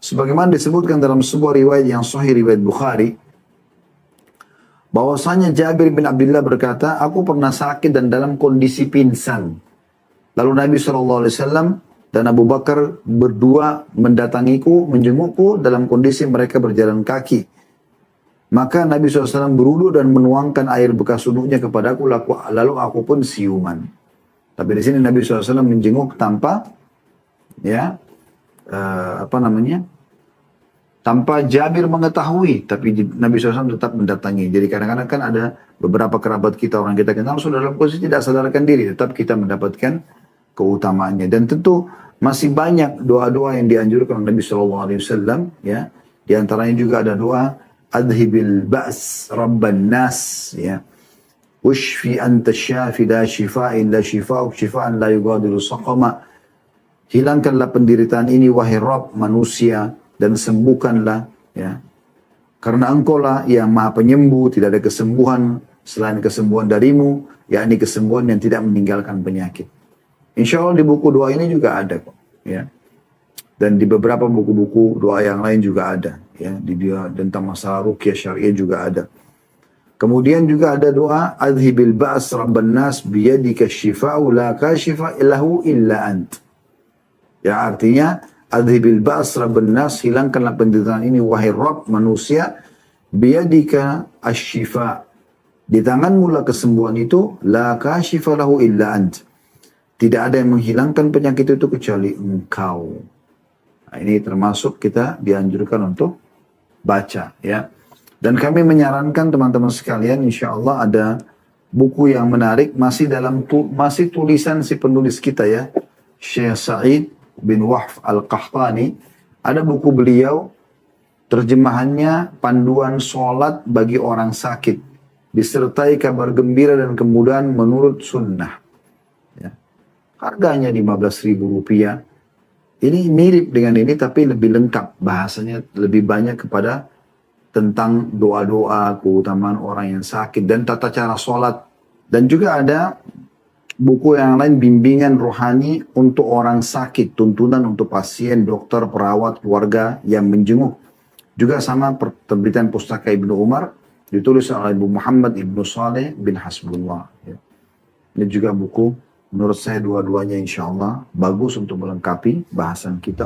Sebagaimana disebutkan dalam sebuah riwayat yang sahih, riwayat Bukhari, bahwasanya Jabir bin Abdullah berkata, aku pernah sakit dan dalam kondisi pingsan. Lalu Nabi SAW dan Abu Bakar berdua mendatangiku, menjengukku dalam kondisi mereka berjalan kaki. Maka Nabi SAW berwudu dan menuangkan air bekas wudunya kepadaku, lalu aku pun siuman. Tapi di sini Nabi SAW menjenguk tanpa, ya, tanpa Jabir mengetahui, tapi Nabi SAW tetap mendatangi. Jadi kadang-kadang kan ada beberapa kerabat kita, orang kita kenal, sudah dalam posisi tidak sadarkan diri, tetap kita mendapatkan keutamaannya. Dan tentu masih banyak doa-doa yang dianjurkan oleh Nabi SAW. Ya, di antaranya juga ada doa adhibil ba's rabban nas, ya, washfi anta syafi la shifa'in la shifa'uk shifa'an la yugadiru saqama. Hilangkanlah penderitaan ini wahai Rabb manusia, dan sembuhkanlah, ya, karena engkau lah yang maha penyembuh, tidak ada kesembuhan selain kesembuhan darimu, yakni kesembuhan yang tidak meninggalkan penyakit. Insya Allah di buku doa ini juga ada kok, ya. Dan di beberapa buku-buku doa yang lain juga ada, ya, di dia tentang masalah ruqyah syariah juga ada. Kemudian juga ada doa adhibil ba's rabban nas biyadika syifa'u la kashifa illahu illa ant. Ya, artinya adhibil ba's rabban nas, hilangkanlah penderitaan ini wahai Rabb manusia, biyadika asy-syifa, di tanganmu lah kesembuhan itu, la kashifa lahu illa ant. Tidak ada yang menghilangkan penyakit itu kecuali engkau. Nah, ini termasuk kita dianjurkan untuk baca, ya. Dan kami menyarankan teman-teman sekalian, insya Allah ada buku yang menarik, masih tulisan si penulis kita, ya, Syekh Sa'id bin Wahf Al-Qahtani. Ada buku beliau, terjemahannya panduan sholat bagi orang sakit, disertai kabar gembira dan kemudahan menurut sunnah. Ya. Harganya Rp15.000. Ini mirip dengan ini tapi lebih lengkap, bahasanya lebih banyak kepada tentang doa-doa, keutamaan orang yang sakit dan tata cara sholat. Dan juga ada buku yang lain, bimbingan rohani untuk orang sakit, tuntunan untuk pasien, dokter, perawat, keluarga yang menjenguk. Juga sama terbitan pustaka Ibnu Umar, ditulis oleh Ibu Muhammad Ibnu Saleh bin Hasbullah. Ini juga buku, menurut saya dua-duanya insya Allah bagus untuk melengkapi bahasan kita.